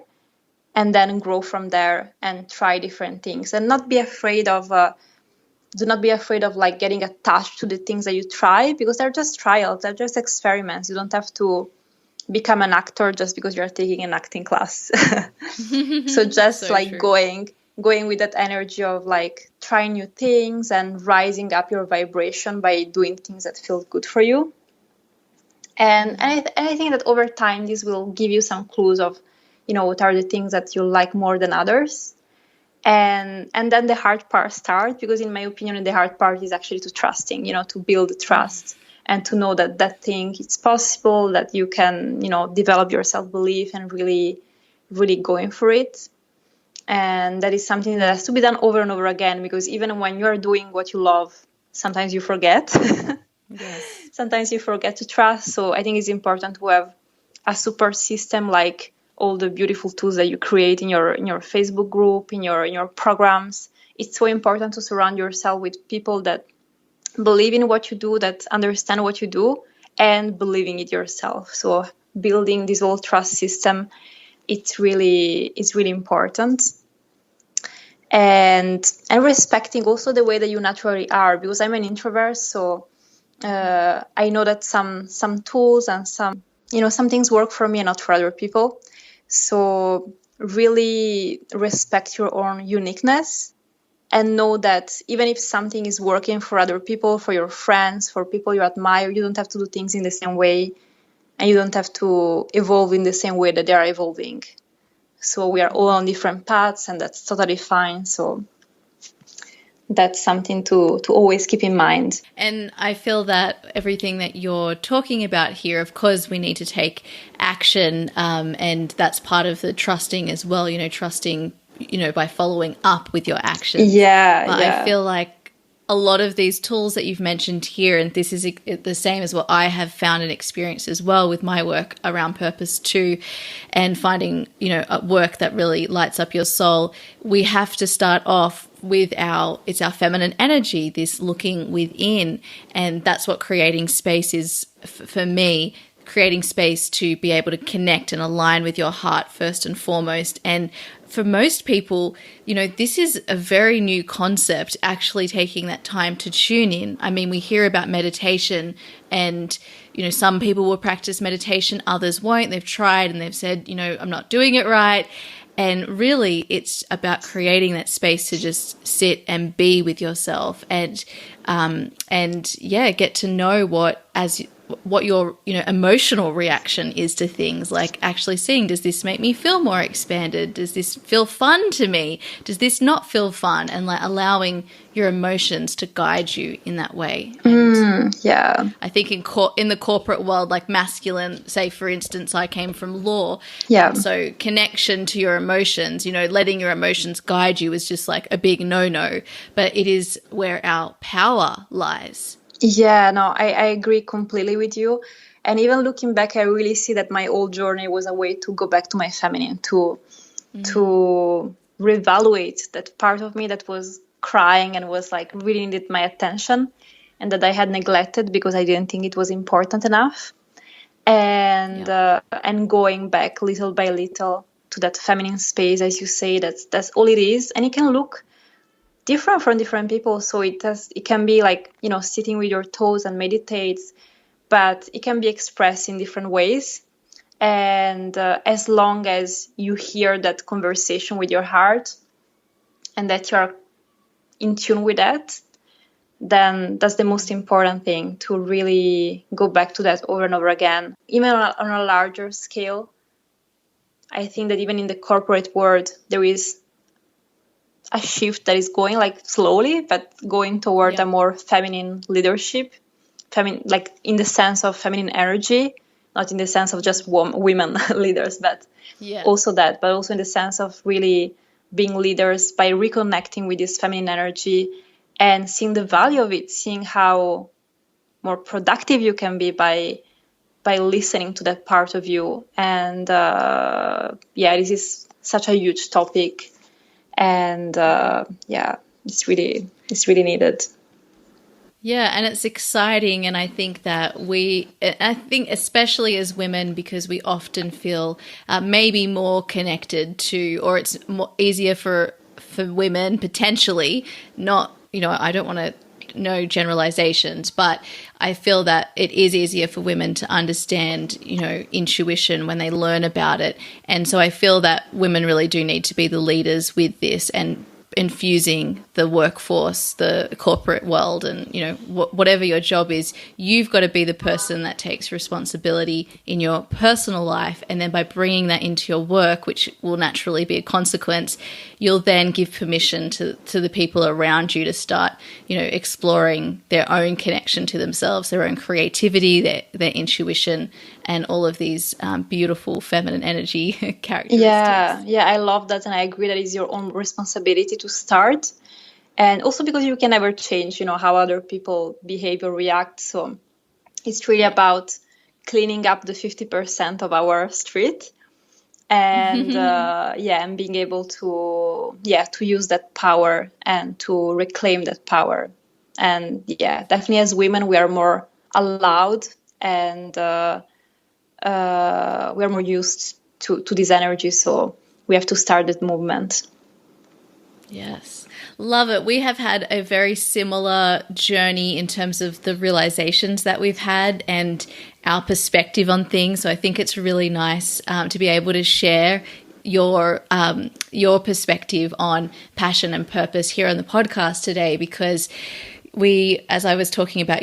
and then grow from there and try different things. And not be afraid of do not be afraid of like getting attached to the things that you try, because they're just trials, they're just experiments. You don't have to become an actor just because you're taking an acting class. So just so like true. going with that energy of like trying new things and rising up your vibration by doing things that feel good for you. And I think that over time this will give you some clues of, what are the things that you like more than others. And then the hard part starts, because in my opinion, the hard part is actually to trusting, to build the trust and to know that thing it's possible, that you can, develop your self-belief and really, really going for it. And that is something that has to be done over and over again, because even when you're doing what you love, sometimes you forget. Yes. Sometimes you forget to trust. So I think it's important to have a support system, like all the beautiful tools that you create in your Facebook group, in your programs. It's so important to surround yourself with people that believe in what you do, that understand what you do, and believe in it yourself. So building this whole trust system, it's really important. And respecting also the way that you naturally are, because I'm an introvert, so I know that some tools and some things work for me and not for other people. So really respect your own uniqueness, and know that even if something is working for other people, for your friends, for people you admire, you don't have to do things in the same way, and you don't have to evolve in the same way that they are evolving. So we are all on different paths, and that's totally fine. So that's something to always keep in mind. And I feel that everything that you're talking about here, of course, we need to take action, and that's part of the trusting as well, trusting, by following up with your actions. Yeah. I feel like a lot of these tools that you've mentioned here, and this is the same as what I have found and experienced as well with my work around purpose too, and finding, work that really lights up your soul. We have to start off with our feminine energy, this looking within. And that's what creating space is for me, creating space to be able to connect and align with your heart first and foremost. And for most people, this is a very new concept, actually taking that time to tune in. I mean, we hear about meditation, and, some people will practice meditation, others won't. They've tried and they've said, I'm not doing it right. And really, it's about creating that space to just sit and be with yourself, and get to know what what your, you know, emotional reaction is to things, like actually seeing, does this make me feel more expanded? Does this feel fun to me? Does this not feel fun? And like allowing your emotions to guide you in that way. And yeah. I think in the corporate world, like masculine, say for instance, I came from law. Yeah. And so connection to your emotions, you know, letting your emotions guide you is just like a big no-no, but it is where our power lies. Yeah, no, I agree completely with you. And even looking back, I really see that my old journey was a way to go back to my feminine, to reevaluate that part of me that was crying and was like really needed my attention, and that I had neglected because I didn't think it was important enough. And going back little by little to that feminine space, as you say, that's all it is. And it can look different from different people. So it can be like, you know, sitting with your toes and meditate, but it can be expressed in different ways. And as long as you hear that conversation with your heart and that you're in tune with that, then that's the most important thing, to really go back to that over and over again. Even on a larger scale, I think that even in the corporate world, there is a shift that is going like slowly, but going toward a more feminine leadership, like in the sense of feminine energy, not in the sense of just women leaders, but also that, but also in the sense of really being leaders by reconnecting with this feminine energy and seeing the value of it, seeing how more productive you can be by listening to that part of you. And this is such a huge topic. And it's really needed. Yeah, and it's exciting, and I think that especially as women, because we often feel maybe more connected to, or it's easier for women potentially, not, you know, I don't want to no generalizations, but I feel that it is easier for women to understand, you know, intuition when they learn about it. And so I feel that women really do need to be the leaders with this and infusing the workforce, the corporate world, and, you know, whatever your job is, you've got to be the person that takes responsibility in your personal life. And then by bringing that into your work, which will naturally be a consequence, you'll then give permission to the people around you to start, you know, exploring their own connection to themselves, their own creativity, their intuition, and all of these beautiful feminine energy characteristics. Yeah, I love that, and I agree that it's your own responsibility to start. And also because you can never change, you know, how other people behave or react. So it's really about cleaning up the 50% of our street, and and being able to use that power and to reclaim that power. And definitely as women, we are more allowed, and we are more used to this energy. So we have to start that movement. Yes. Love it. We have had a very similar journey in terms of the realizations that we've had and our perspective on things. So I think it's really nice to be able to share your perspective on passion and purpose here on the podcast today, because we, as I was talking about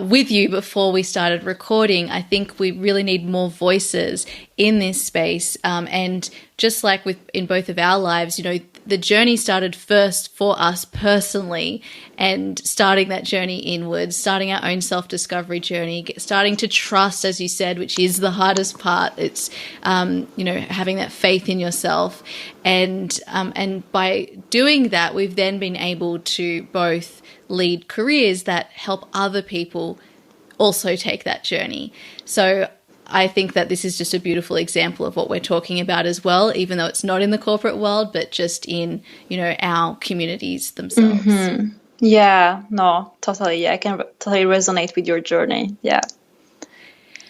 with you before we started recording, I think we really need more voices in this space. And just like in both of our lives, you know, the journey started first for us personally, and starting that journey inwards, starting our own self-discovery journey, starting to trust, as you said, which is the hardest part. It's, you know, having that faith in yourself. And by doing that, we've then been able to both lead careers that help other people also take that journey. So I think that this is just a beautiful example of what we're talking about as well, even though it's not in the corporate world, but just in, you know, our communities themselves. Mm-hmm. Yeah, no, totally. Yeah, I can totally resonate with your journey. Yeah.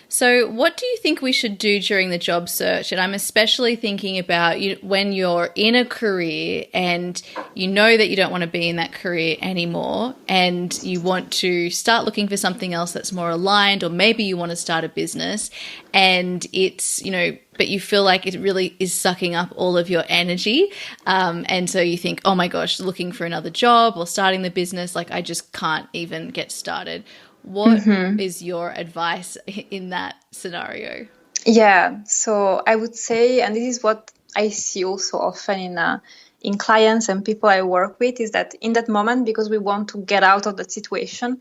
So what do you think we should do during the job search? And I'm especially thinking about when you're in a career and you know that you don't want to be in that career anymore, and you want to start looking for something else that's more aligned, or maybe you want to start a business, and it's, you know, but you feel like it really is sucking up all of your energy. And so you think, oh my gosh, looking for another job or starting the business, like I just can't even get started. What is your advice in that scenario? Yeah, so I would say, and this is what I see also often in clients and people I work with, is that in that moment, because we want to get out of that situation,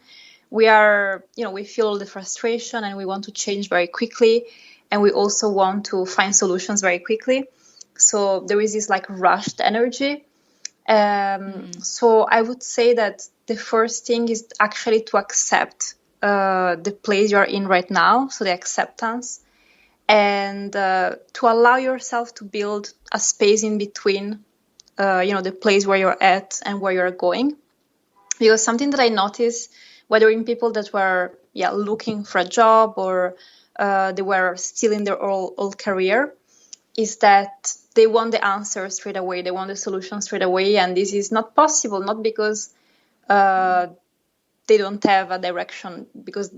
we are, we feel the frustration and we want to change very quickly, and we also want to find solutions very quickly. So there is this like rushed energy. So I would say that the first thing is actually to accept the place you're in right now, so the acceptance, and to allow yourself to build a space in between, the place where you're at and where you're going. Because something that I noticed, whether in people that were looking for a job or they were still in their old career, is that they want the answer straight away. They want the solution straight away. And this is not possible, not because they don't have a direction, because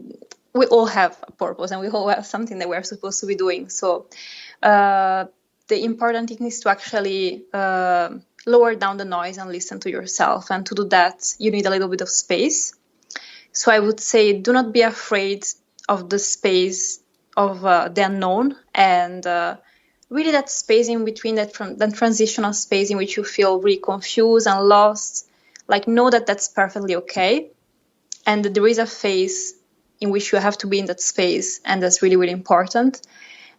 we all have a purpose and we all have something that we're supposed to be doing. So the important thing is to actually lower down the noise and listen to yourself. And to do that, you need a little bit of space. So I would say, do not be afraid of the space of the unknown, and really that space in between, that transitional space in which you feel really confused and lost. Like, know that that's perfectly okay, and that there is a phase in which you have to be in that space, and that's really, really important.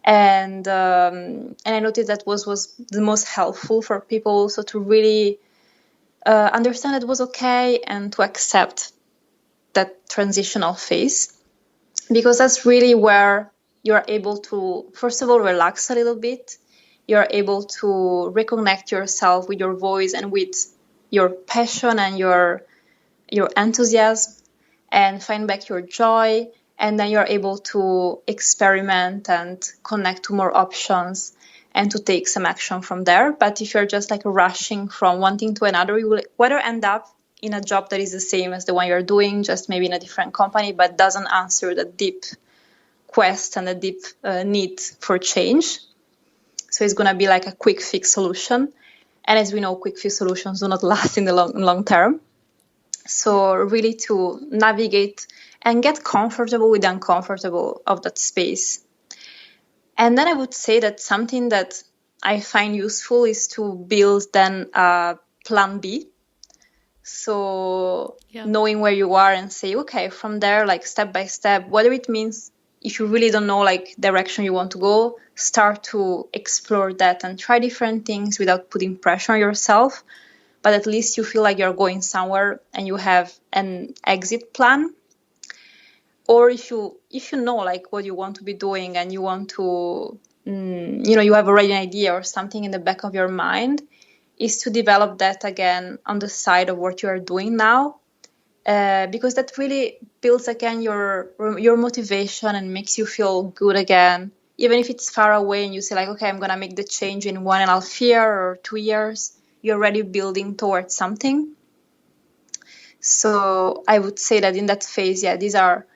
And I noticed that was the most helpful for people also to really understand it was okay and to accept that transitional phase, because that's really where you're able to, first of all, relax a little bit. You're able to reconnect yourself with your voice and with your passion and your enthusiasm, and find back your joy. And then you're able to experiment and connect to more options and to take some action from there. But if you're just like rushing from one thing to another, you will whether end up in a job that is the same as the one you're doing, just maybe in a different company, but doesn't answer the deep quest and the deep need for change. So it's going to be like a quick fix solution. And as we know, quick fix solutions do not last in the long term. So really to navigate and get comfortable with the uncomfortable of that space. And then I would say that something that I find useful is to build then a plan B. So knowing where you are and say, okay, from there, like step by step, whether it means, if you really don't know like direction you want to go, start to explore that and try different things without putting pressure on yourself. But at least you feel like you're going somewhere and you have an exit plan. Or if you know like what you want to be doing and you want to, you have already an idea or something in the back of your mind, is to develop that again on the side of what you are doing now. Because that really builds again your motivation and makes you feel good again. Even if it's far away and you say like, okay, I'm going to make the change in 1.5 years or 2 years, you're already building towards something. So I would say that in that phase, these are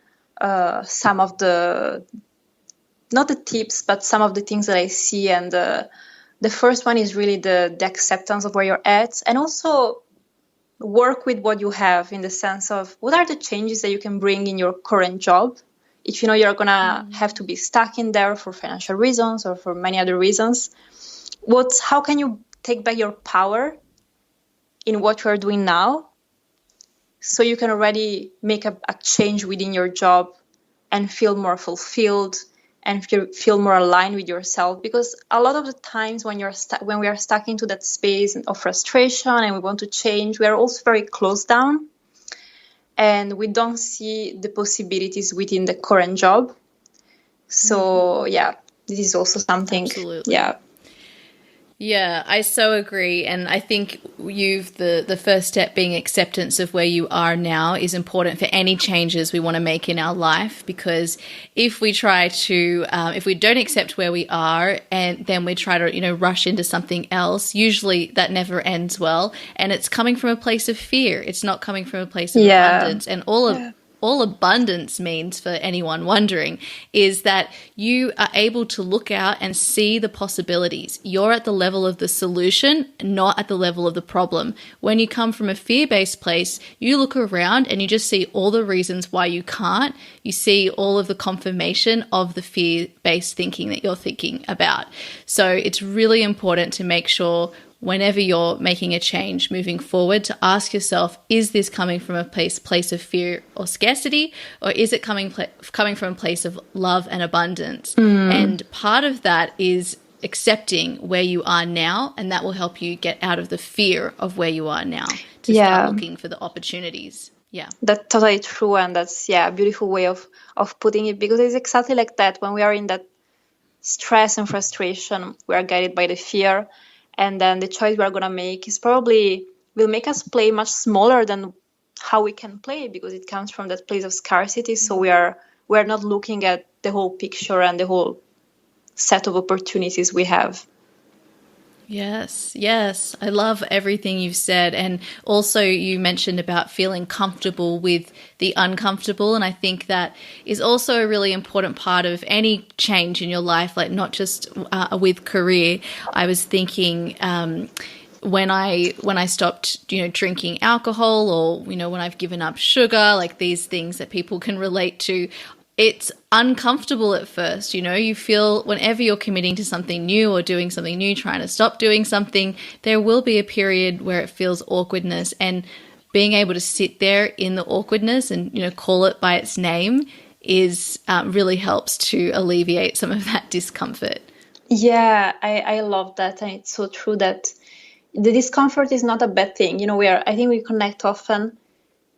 some of the, not the tips, but some of the things that I see. And the first one is really the acceptance of where you're at, and also work with what you have, in the sense of what are the changes that you can bring in your current job. If you know you're going to have to be stuck in there for financial reasons or for many other reasons, how can you take back your power in what you're doing now, so you can already make a change within your job and feel more fulfilled and feel more aligned with yourself. Because a lot of the times when we are stuck into that space of frustration and we want to change, we are also very closed down and we don't see the possibilities within the current job. So this is also something. Absolutely. Yeah, I so agree. And I think the first step being acceptance of where you are now is important for any changes we want to make in our life. Because if we try to, if we don't accept where we are and then we try to, rush into something else, usually that never ends well. And it's coming from a place of fear. It's not coming from a place of abundance. And all all abundance means, for anyone wondering, is that you are able to look out and see the possibilities. You're at the level of the solution, not at the level of the problem. When you come from a fear-based place, you look around and you just see all the reasons why you can't. You see all of the confirmation of the fear-based thinking that you're thinking about. So it's really important to make sure whenever you're making a change moving forward to ask yourself, is this coming from a place of fear or scarcity, or is it coming from a place of love and abundance? And part of that is accepting where you are now, and that will help you get out of the fear of where you are now to start looking for the opportunities. Yeah, that's totally true, and that's a beautiful way of putting it, because it's exactly like that. When we are in that stress and frustration, we are guided by the fear. And then the choice we're going to make is probably will make us play much smaller than how we can play, because it comes from that place of scarcity. So we're not looking at the whole picture and the whole set of opportunities we have. Yes. I love everything you've said. And also you mentioned about feeling comfortable with the uncomfortable. And I think that is also a really important part of any change in your life, like not just with career. I was thinking when I stopped, drinking alcohol, or, when I've given up sugar, like these things that people can relate to, it's uncomfortable at first. You feel whenever you're committing to something new or doing something new, trying to stop doing something, there will be a period where it feels awkwardness, and being able to sit there in the awkwardness and, call it by its name is really helps to alleviate some of that discomfort. Yeah, I love that. And it's so true that the discomfort is not a bad thing. I think we connect often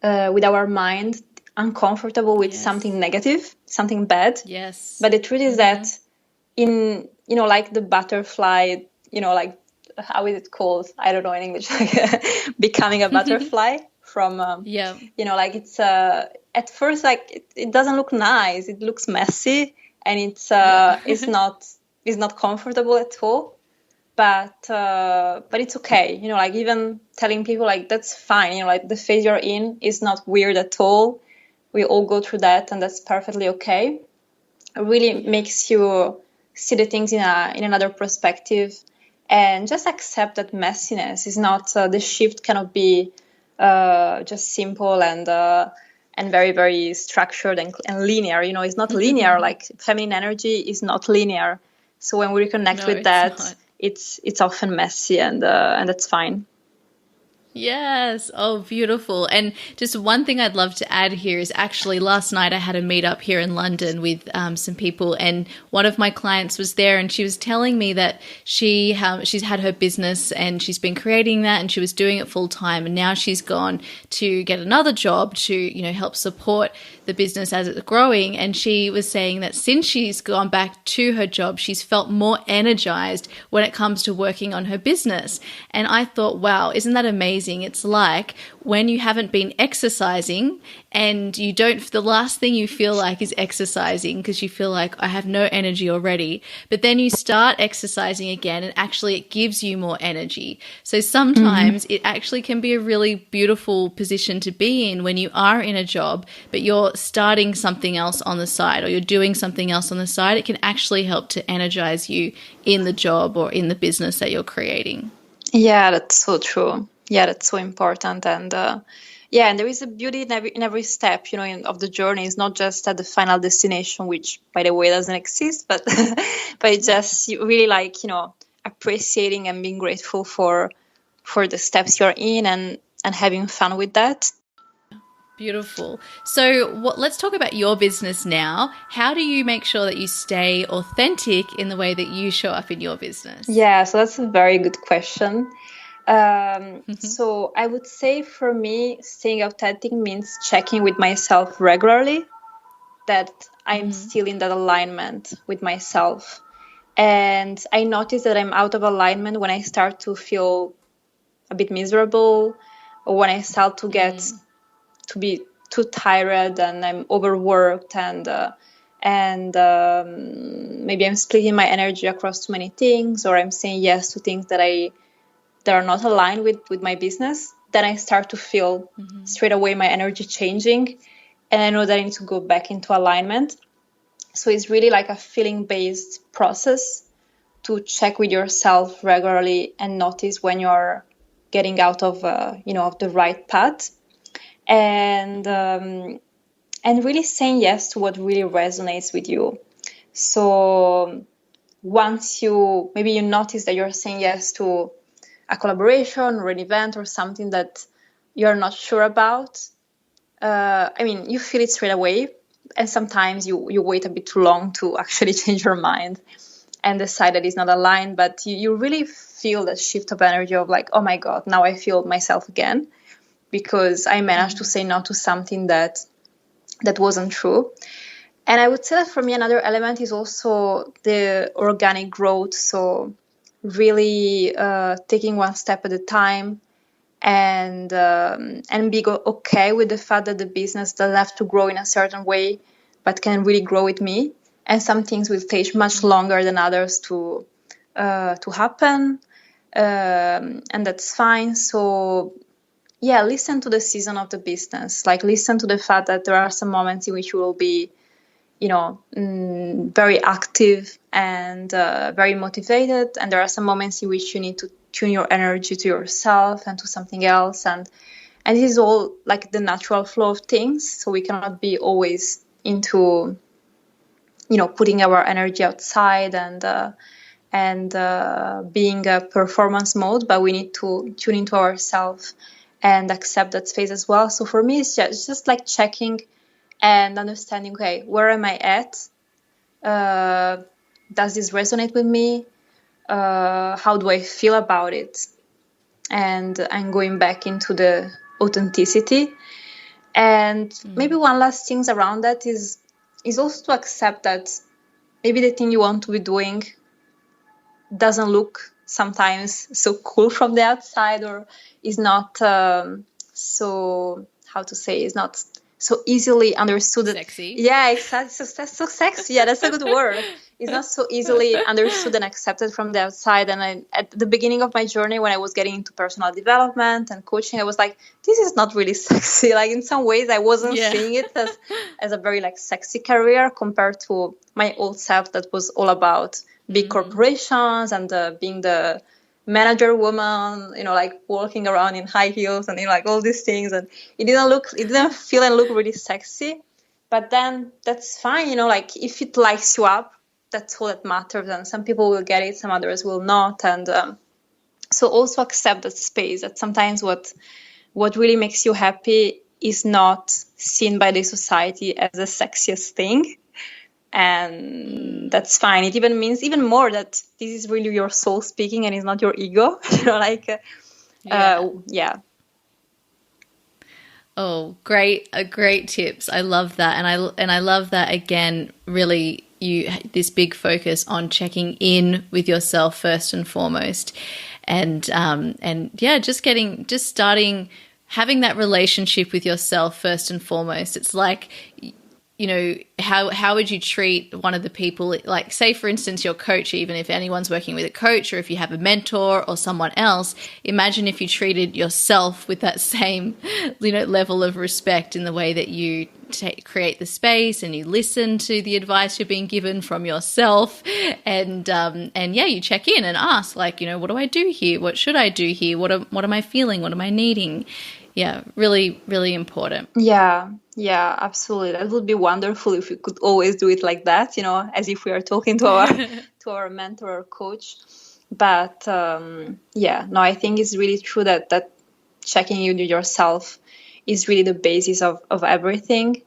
with our mind uncomfortable with something negative, something bad. Yes. But the truth is that in, like the butterfly, like, how is it called? I don't know in English, like becoming a butterfly from, like it's, at first, like it doesn't look nice. It looks messy, and it's not comfortable at all. But it's okay. Like even telling people like, that's fine. like the phase you're in is not weird at all. We all go through that, and that's perfectly okay. It really makes you see the things in another perspective, and just accept that messiness is not the shift cannot be just simple and very, very structured and linear. It's not linear. Like feminine energy is not linear. So when we reconnect with that, it's often messy, and that's fine. Yes. Oh, beautiful. And just one thing I'd love to add here is actually last night I had a meetup here in London with some people, and one of my clients was there, and she was telling me that she's had her business and she's been creating that, and she was doing it full time, and now she's gone to get another job to, help support the business as it's growing. And she was saying that since she's gone back to her job, she's felt more energized when it comes to working on her business. And I thought, wow, isn't that amazing? It's like when you haven't been exercising and the last thing you feel like is exercising, because you feel like I have no energy already, but then you start exercising again, and actually it gives you more energy. So sometimes it actually can be a really beautiful position to be in when you are in a job, but you're starting something else on the side, or you're doing something else on the side. It can actually help to energize you in the job or in the business that you're creating. Yeah, that's so true. Yeah, that's so important. And and there is a beauty in every step, of the journey. It's not just at the final destination, which, by the way, doesn't exist, but it's just really like, appreciating and being grateful for the steps you're in, and having fun with that. Beautiful. So let's talk about your business now. How do you make sure that you stay authentic in the way that you show up in your business? Yeah, so that's a very good question. So I would say for me, staying authentic means checking with myself regularly that I'm still in that alignment with myself. And I notice that I'm out of alignment when I start to feel a bit miserable, or when I start to get to be too tired and I'm overworked, and maybe I'm splitting my energy across too many things, or I'm saying yes to things that are not aligned with my business. Then I start to feel straight away my energy changing. and I know that I need to go back into alignment. So it's really like a feeling-based process to check with yourself regularly and notice when you're getting out of of the right path, and really saying yes to what really resonates with you. So once you notice that you're saying yes to a collaboration or an event or something that you're not sure about, you feel it straight away, and sometimes you wait a bit too long to actually change your mind and decide that it's not aligned, but you really feel that shift of energy of like, oh my God, now I feel myself again, because I managed to say no to something that wasn't true. And I would say that for me, another element is also the organic growth. So really taking one step at a time, and be okay with the fact that the business doesn't have to grow in a certain way, but can really grow with me. And some things will take much longer than others to happen, and that's fine. So yeah, listen to the season of the business. Like, listen to the fact that there are some moments in which you will be, very active and very motivated, and there are some moments in which you need to tune your energy to yourself and to something else, and this is all like the natural flow of things. So we cannot be always into putting our energy outside and being a performance mode, but we need to tune into ourselves and accept that space as well. So for me, it's just like checking and understanding, okay, where am I at? Does this resonate with me? How do I feel about it? And I'm going back into the authenticity. And maybe one last thing around that is also to accept that maybe the thing you want to be doing doesn't look sometimes so cool from the outside, or is not so, how to say, is not so easily understood. Sexy. Yeah, exactly. So sexy. Yeah, that's a good word. It's not so easily understood and accepted from the outside. And at the beginning of my journey, when I was getting into personal development and coaching, I was like, this is not really sexy. Like, in some ways, I wasn't seeing it as a very like sexy career compared to my old self that was all about big corporations and being the manager woman, like walking around in high heels and like all these things, and it didn't feel and look really sexy. But then that's fine, like if it lights you up, that's all that matters. And some people will get it, some others will not. And so also accept that space, that sometimes what really makes you happy is not seen by the society as the sexiest thing. And that's fine. It even means even more that this is really your soul speaking and it's not your ego. Yeah. Oh, great tips. I love that. And I love that, again, really this big focus on checking in with yourself first and foremost. And yeah, just starting having that relationship with yourself first and foremost. It's like, how would you treat one of the people, like, say, for instance, your coach, even if anyone's working with a coach, or if you have a mentor or someone else, imagine if you treated yourself with that same, level of respect in the way that you create the space and you listen to the advice you're being given from yourself. And yeah, you check in and ask, like, what do I do here? What should I do here? What am I feeling? What am I needing? Yeah, really, really important. Yeah, absolutely. That would be wonderful if we could always do it like that, as if we are talking to our mentor or coach. But I think it's really true that checking in with yourself is really the basis of everything.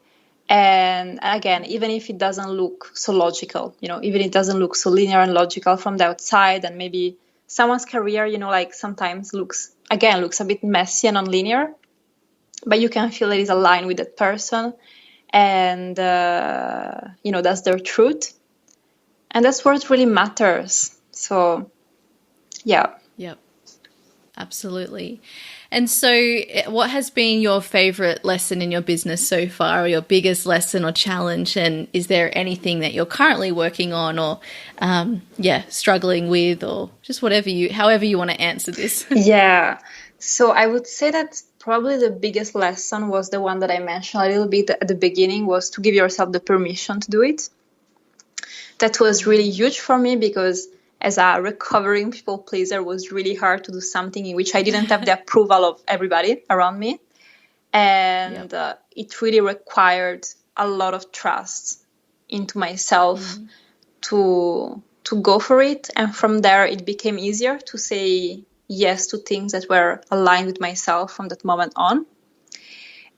And again, even if it doesn't look so logical, even if it doesn't look so linear and logical from the outside, and maybe someone's career, like sometimes looks a bit messy and non-linear, but you can feel that it's aligned with that person, and that's their truth, and that's what really matters. So yeah. Yep, absolutely. And so what has been your favorite lesson in your business so far, or your biggest lesson or challenge? And is there anything that you're currently working on, or struggling with, or just however you want to answer this? Yeah. So I would say that probably the biggest lesson was the one that I mentioned a little bit at the beginning, was to give yourself the permission to do it. That was really huge for me because as a recovering people pleaser, it was really hard to do something in which I didn't have the approval of everybody around me. And it really required a lot of trust into myself to go for it. And from there, it became easier to say yes to things that were aligned with myself from that moment on.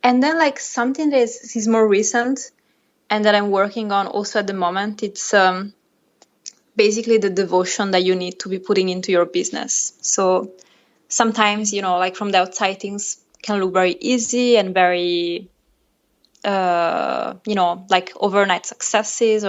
And then like something that is more recent and that I'm working on also at the moment, it's basically the devotion that you need to be putting into your business. So sometimes, like from the outside, things can look very easy and very, like overnight successes,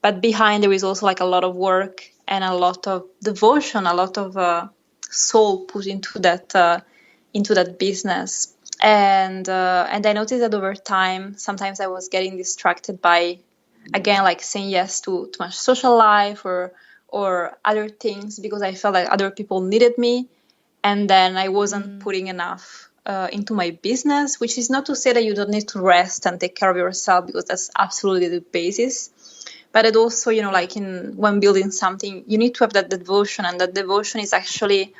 but behind there is also like a lot of work and a lot of devotion, a lot of soul put into that business. And I noticed that over time, sometimes I was getting distracted by, again, like saying yes to too much social life or other things because I felt like other people needed me. And then I wasn't putting enough into my business, which is not to say that you don't need to rest and take care of yourself, because that's absolutely the basis. But it also, like when building something, you need to have that devotion. And that devotion is actually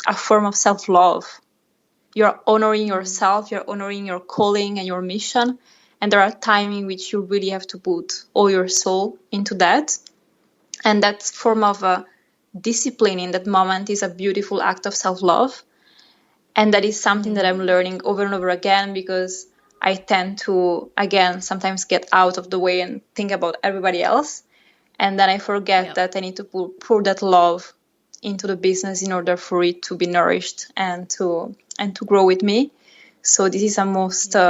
a form of self-love. You're honoring yourself, you're honoring your calling and your mission. And there are times in which you really have to put all your soul into that. And that form of discipline in that moment is a beautiful act of self-love. And that is something that I'm learning over and over again, because I tend to, again, sometimes get out of the way and think about everybody else. And then I forget that I need to pour that love into the business in order for it to be nourished and to grow with me. So this is a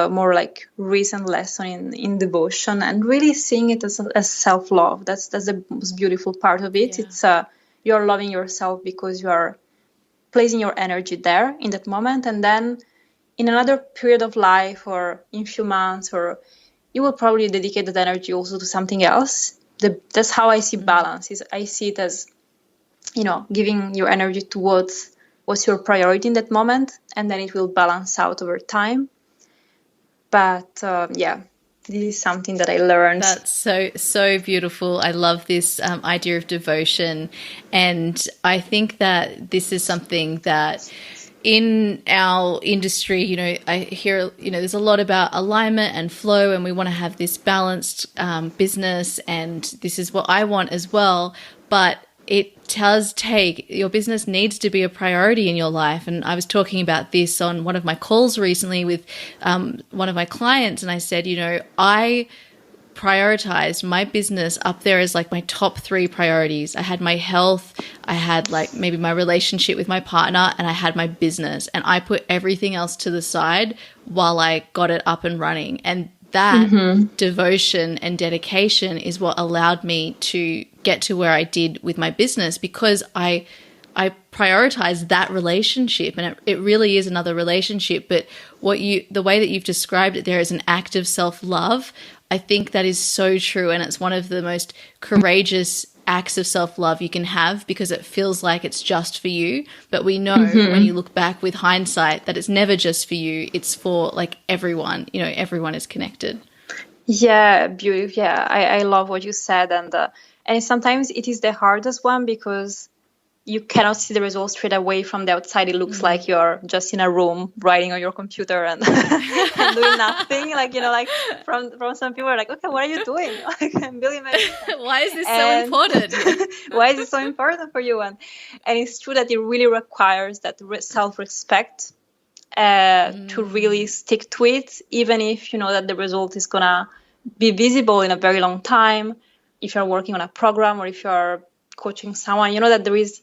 more like recent lesson in devotion, and really seeing it as self-love. That's the most beautiful part of it. It's you're loving yourself because you are placing your energy there in that moment, and then in another period of life or in a few months, or you will probably dedicate that energy also to something else. That's how I see balance. I see it as, giving your energy towards what's your priority in that moment, and then it will balance out over time. But this is something that I learned. That's so beautiful. I love this idea of devotion, and I think that this is something that in our industry, I hear, there's a lot about alignment and flow, and we want to have this balanced business, and this is what I want as well. But it does take, your business needs to be a priority in your life. And I was talking about this on one of my calls recently with one of my clients, and I said, I prioritized my business up there as like my top 3 priorities. I had my health, I had like maybe my relationship with my partner, and I had my business, and I put everything else to the side while I got it up and running. And that devotion and dedication is what allowed me to get to where I did with my business, because I prioritize that relationship, and it really is another relationship. But the way that you've described it there is an act of self-love. I think that is so true, and it's one of the most courageous acts of self-love you can have, because it feels like it's just for you. But we know when you look back with hindsight that it's never just for you, it's for like everyone. Everyone is connected. Yeah, beautiful. Yeah, I love what you said, and sometimes it is the hardest one, because you cannot see the results straight away from the outside. It looks like you're just in a room writing on your computer and, and doing nothing. Like, like from some people are like, okay, what are you doing? Like, I'm building my business. Why is this so important? Why is it so important for you? And it's true that it really requires that self-respect to really stick to it, even if you know that the result is gonna be visible in a very long time. If you're working on a program, or if you're coaching someone, you know that there is,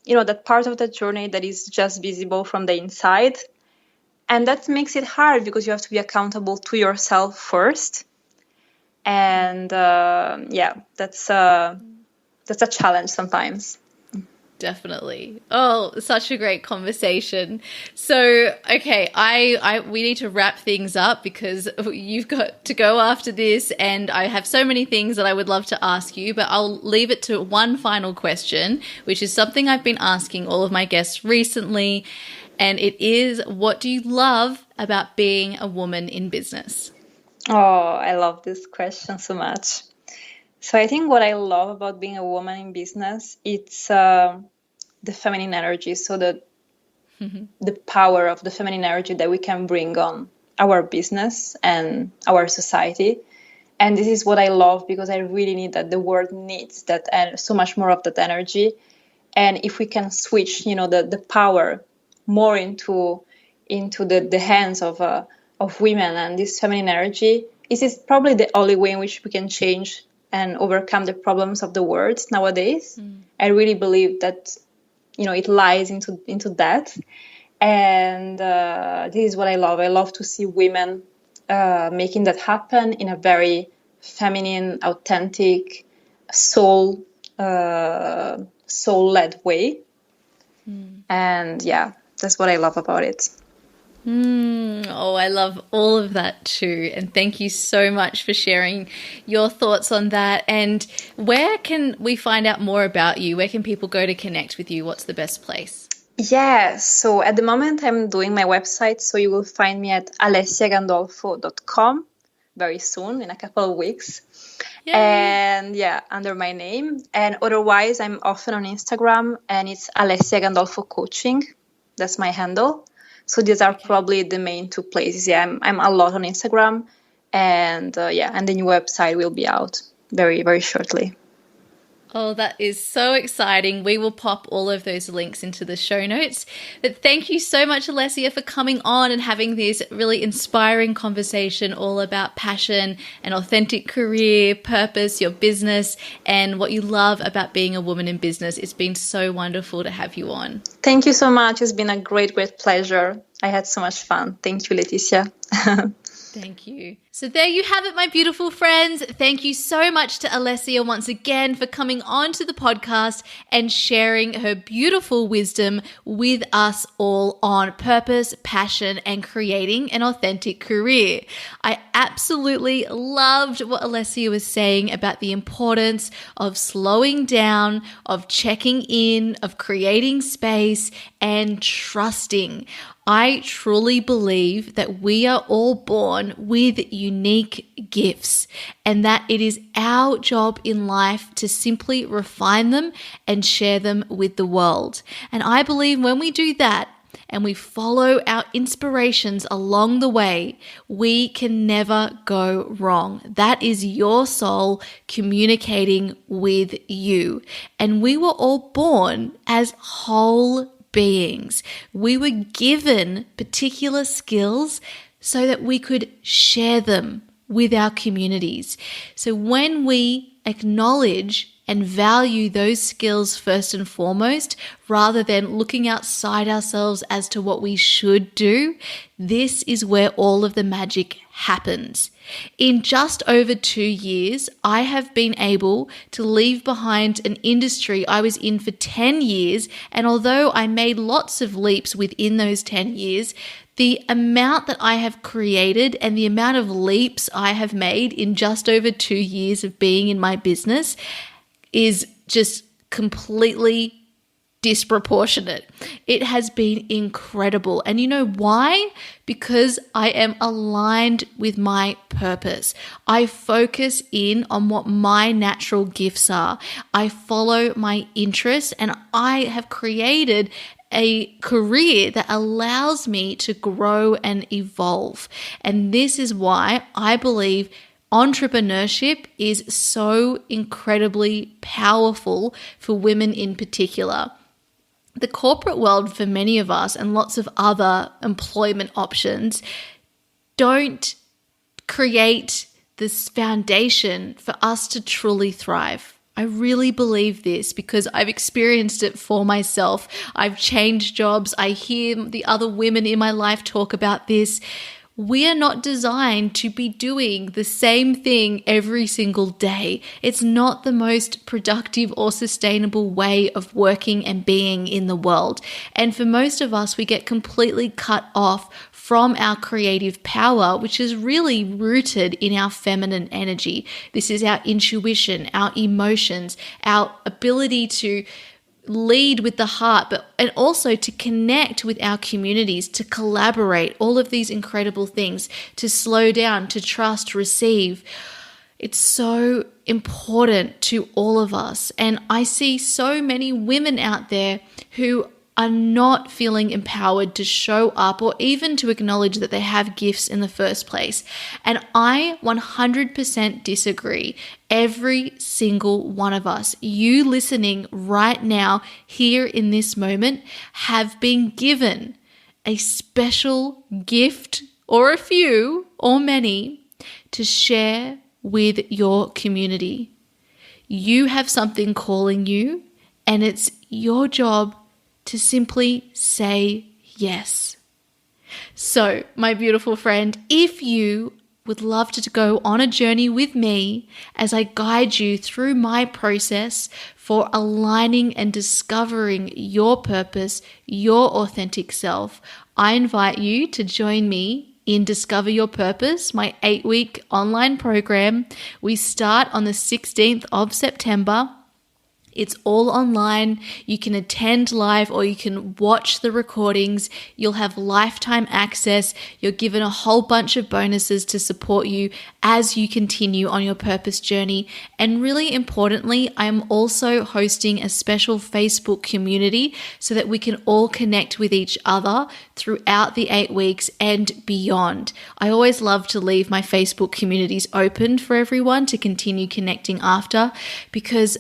that part of the journey that is just visible from the inside. And that makes it hard, because you have to be accountable to yourself first. And that's a challenge sometimes. Definitely. Oh, such a great conversation. So, okay, we need to wrap things up, because you've got to go after this, and I have so many things that I would love to ask you, but I'll leave it to one final question, which is something I've been asking all of my guests recently. and it is, what do you love about being a woman in business? Oh, I love this question so much. So I think what I love about being a woman in business, it's the feminine energy. So the power of the feminine energy that we can bring on our business and our society. And this is what I love, because I really need that. The world needs that, and so much more of that energy. And if we can switch, the power more into the hands of women and this feminine energy, this is probably the only way in which we can change and overcome the problems of the world nowadays. I really believe that, it lies into that. And this is what I love. I love to see women making that happen in a very feminine, authentic, soul-led way. And yeah, that's what I love about it. Oh, I love all of that too. And thank you so much for sharing your thoughts on that. And where can we find out more about you? Where can people go to connect with you? What's the best place? Yeah, so at the moment I'm doing my website, so you will find me at alessiagandolfo.com very soon, in a couple of weeks. Yay. And yeah, under my name. And otherwise, I'm often on Instagram, and it's Alessia Gandolfo Coaching. That's my handle. So these are probably the main two places. Yeah, I'm a lot on Instagram, and and the new website will be out very, very shortly. Oh, that is so exciting. We will pop all of those links into the show notes. But thank you so much, Alessia, for coming on and having this really inspiring conversation all about passion, an authentic career, purpose, your business, and what you love about being a woman in business. It's been so wonderful to have you on. Thank you so much. It's been a great, great pleasure. I had so much fun. Thank you, Leticia. Thank you. So there you have it, my beautiful friends. Thank you so much to Alessia once again for coming on to the podcast and sharing her beautiful wisdom with us all on purpose, passion, and creating an authentic career. I absolutely loved what Alessia was saying about the importance of slowing down, of checking in, of creating space, and trusting. I truly believe that we are all born with unique gifts, and that it is our job in life to simply refine them and share them with the world. And I believe when we do that and we follow our inspirations along the way, we can never go wrong. That is your soul communicating with you. And we were all born as whole beings. We were given particular skills so that we could share them with our communities. So when we acknowledge and value those skills first and foremost, rather than looking outside ourselves as to what we should do, this is where all of the magic happens. In just over 2 years, I have been able to leave behind an industry I was in for 10 years, and although I made lots of leaps within those 10 years, the amount that I have created and the amount of leaps I have made in just over 2 years of being in my business is just completely disproportionate. It has been incredible. And you know why? Because I am aligned with my purpose. I focus in on what my natural gifts are. I follow my interests, and I have created a career that allows me to grow and evolve. And this is why I believe entrepreneurship is so incredibly powerful for women in particular. The corporate world for many of us and lots of other employment options don't create this foundation for us to truly thrive. I really believe this because I've experienced it for myself. I've changed jobs. I hear the other women in my life talk about this. We are not designed to be doing the same thing every single day. It's not the most productive or sustainable way of working and being in the world. And for most of us, we get completely cut off from our creative power, which is really rooted in our feminine energy. This is our intuition, our emotions, our ability to lead with the heart, and also to connect with our communities, to collaborate, all of these incredible things, to slow down, to trust, receive. It's so important to all of us. And I see so many women out there who are not feeling empowered to show up or even to acknowledge that they have gifts in the first place. And I 100% disagree. Every single one of us, you listening right now, here in this moment, have been given a special gift, or a few or many, to share with your community. You have something calling you, and it's your job to simply say yes. So, my beautiful friend, if you would love to go on a journey with me as I guide you through my process for aligning and discovering your purpose, your authentic self, I invite you to join me in Discover Your Purpose, my 8-week online program. We start on the 16th of September. It's all online. You can attend live or you can watch the recordings. You'll have lifetime access. You're given a whole bunch of bonuses to support you as you continue on your purpose journey. And really importantly, I'm also hosting a special Facebook community so that we can all connect with each other throughout the 8 weeks and beyond. I always love to leave my Facebook communities open for everyone to continue connecting after, because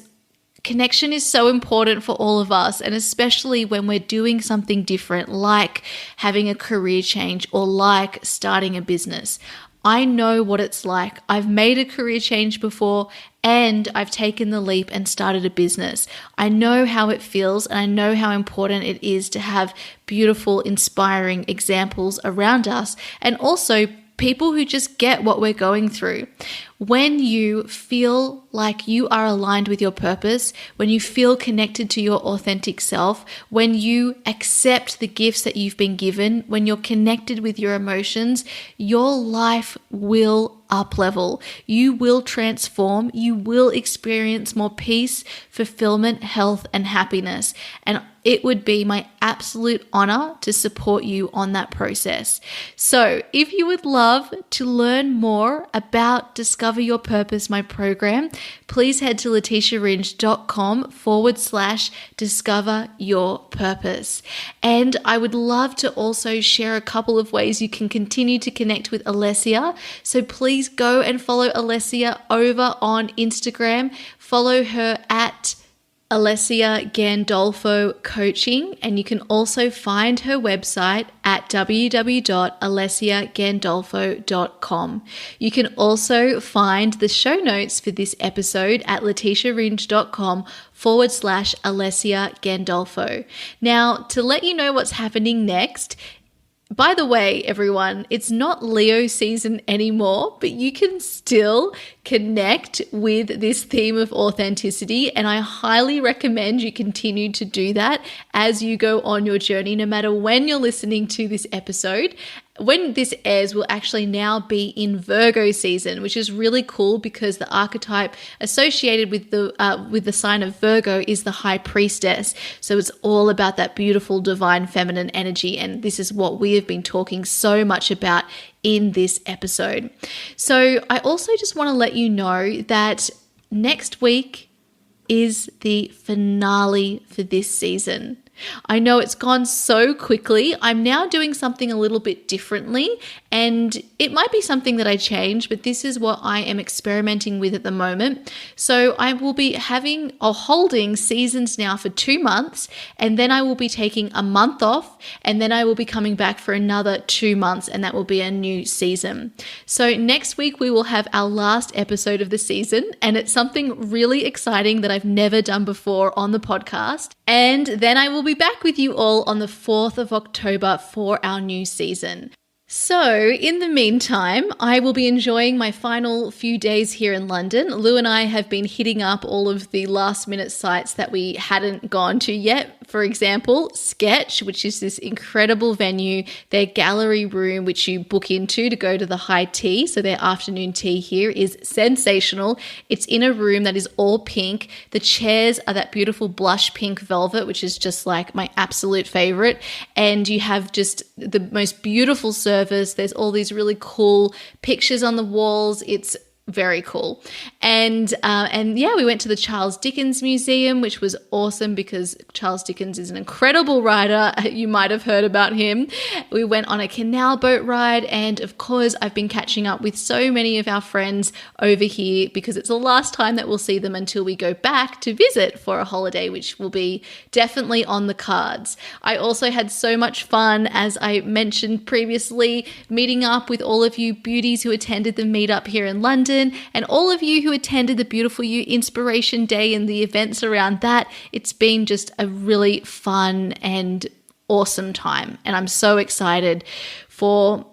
connection is so important for all of us, and especially when we're doing something different, like having a career change or like starting a business. I know what it's like. I've made a career change before and I've taken the leap and started a business. I know how it feels, and I know how important it is to have beautiful, inspiring examples around us, and also people who just get what we're going through. When you feel like you are aligned with your purpose, when you feel connected to your authentic self, when you accept the gifts that you've been given, when you're connected with your emotions, your life will up level. You will transform. You will experience more peace, fulfillment, health, and happiness. And it would be my absolute honor to support you on that process. So if you would love to learn more about Discover Your Purpose, my program, please head to leticiaringe.com/discover your purpose. And I would love to also share a couple of ways you can continue to connect with Alessia. So please go and follow Alessia over on Instagram. Follow her at Alessia Gandolfo Coaching, and you can also find her website at www.alessiagandolfo.com. You can also find the show notes for this episode at leticiaringe.com/Alessia Gandolfo. Now, to let you know what's happening next, by the way, everyone, it's not Leo season anymore, but you can still connect with this theme of authenticity, and I highly recommend you continue to do that as you go on your journey, no matter when you're listening to this episode. When this airs, we'll actually now be in Virgo season, which is really cool because the archetype associated with the sign of Virgo is the High Priestess. So it's all about that beautiful divine feminine energy, and this is what we have been talking so much about in this episode. So I also just want to let you know that next week is the finale for this season. I know it's gone so quickly. I'm now doing something a little bit differently, and it might be something that I change, but this is what I am experimenting with at the moment. So I will be having or holding seasons now for 2 months, and then I will be taking a month off, and then I will be coming back for another 2 months, and that will be a new season. So next week we will have our last episode of the season, and it's something really exciting that I've never done before on the podcast. And then I will be back with you all on the 4th of October for our new season. So, in the meantime, I will be enjoying my final few days here in London. Lou and I have been hitting up all of the last minute sites that we hadn't gone to yet. For example, Sketch, which is this incredible venue, their gallery room, which you book into to go to the high tea. So, their afternoon tea here is sensational. It's in a room that is all pink. The chairs are that beautiful blush pink velvet, which is just like my absolute favorite. And you have just the most beautiful service. There's all these really cool pictures on the walls. It's very cool. And yeah, we went to the Charles Dickens Museum, which was awesome because Charles Dickens is an incredible writer. You might have heard about him. We went on a canal boat ride, and of course, I've been catching up with so many of our friends over here because it's the last time that we'll see them until we go back to visit for a holiday, which will be definitely on the cards. I also had so much fun, as I mentioned previously, meeting up with all of you beauties who attended the meetup here in London, and all of you who attended the Beautiful You Inspiration Day and the events around that. It's been just a really fun and awesome time. And I'm so excited to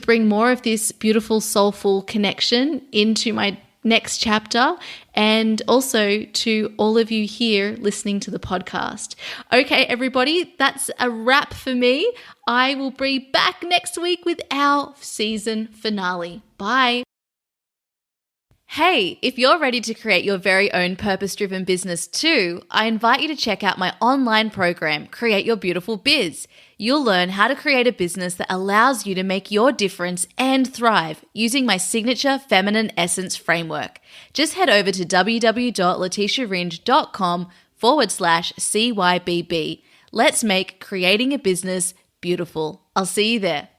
bring more of this beautiful, soulful connection into my next chapter, and also to all of you here listening to the podcast. Okay, everybody, that's a wrap for me. I will be back next week with our season finale. Bye. Hey, if you're ready to create your very own purpose-driven business too, I invite you to check out my online program, Create Your Beautiful Biz. You'll learn how to create a business that allows you to make your difference and thrive using my signature feminine essence framework. Just head over to www.leticiaringe.com/CYBB. Let's make creating a business beautiful. I'll see you there.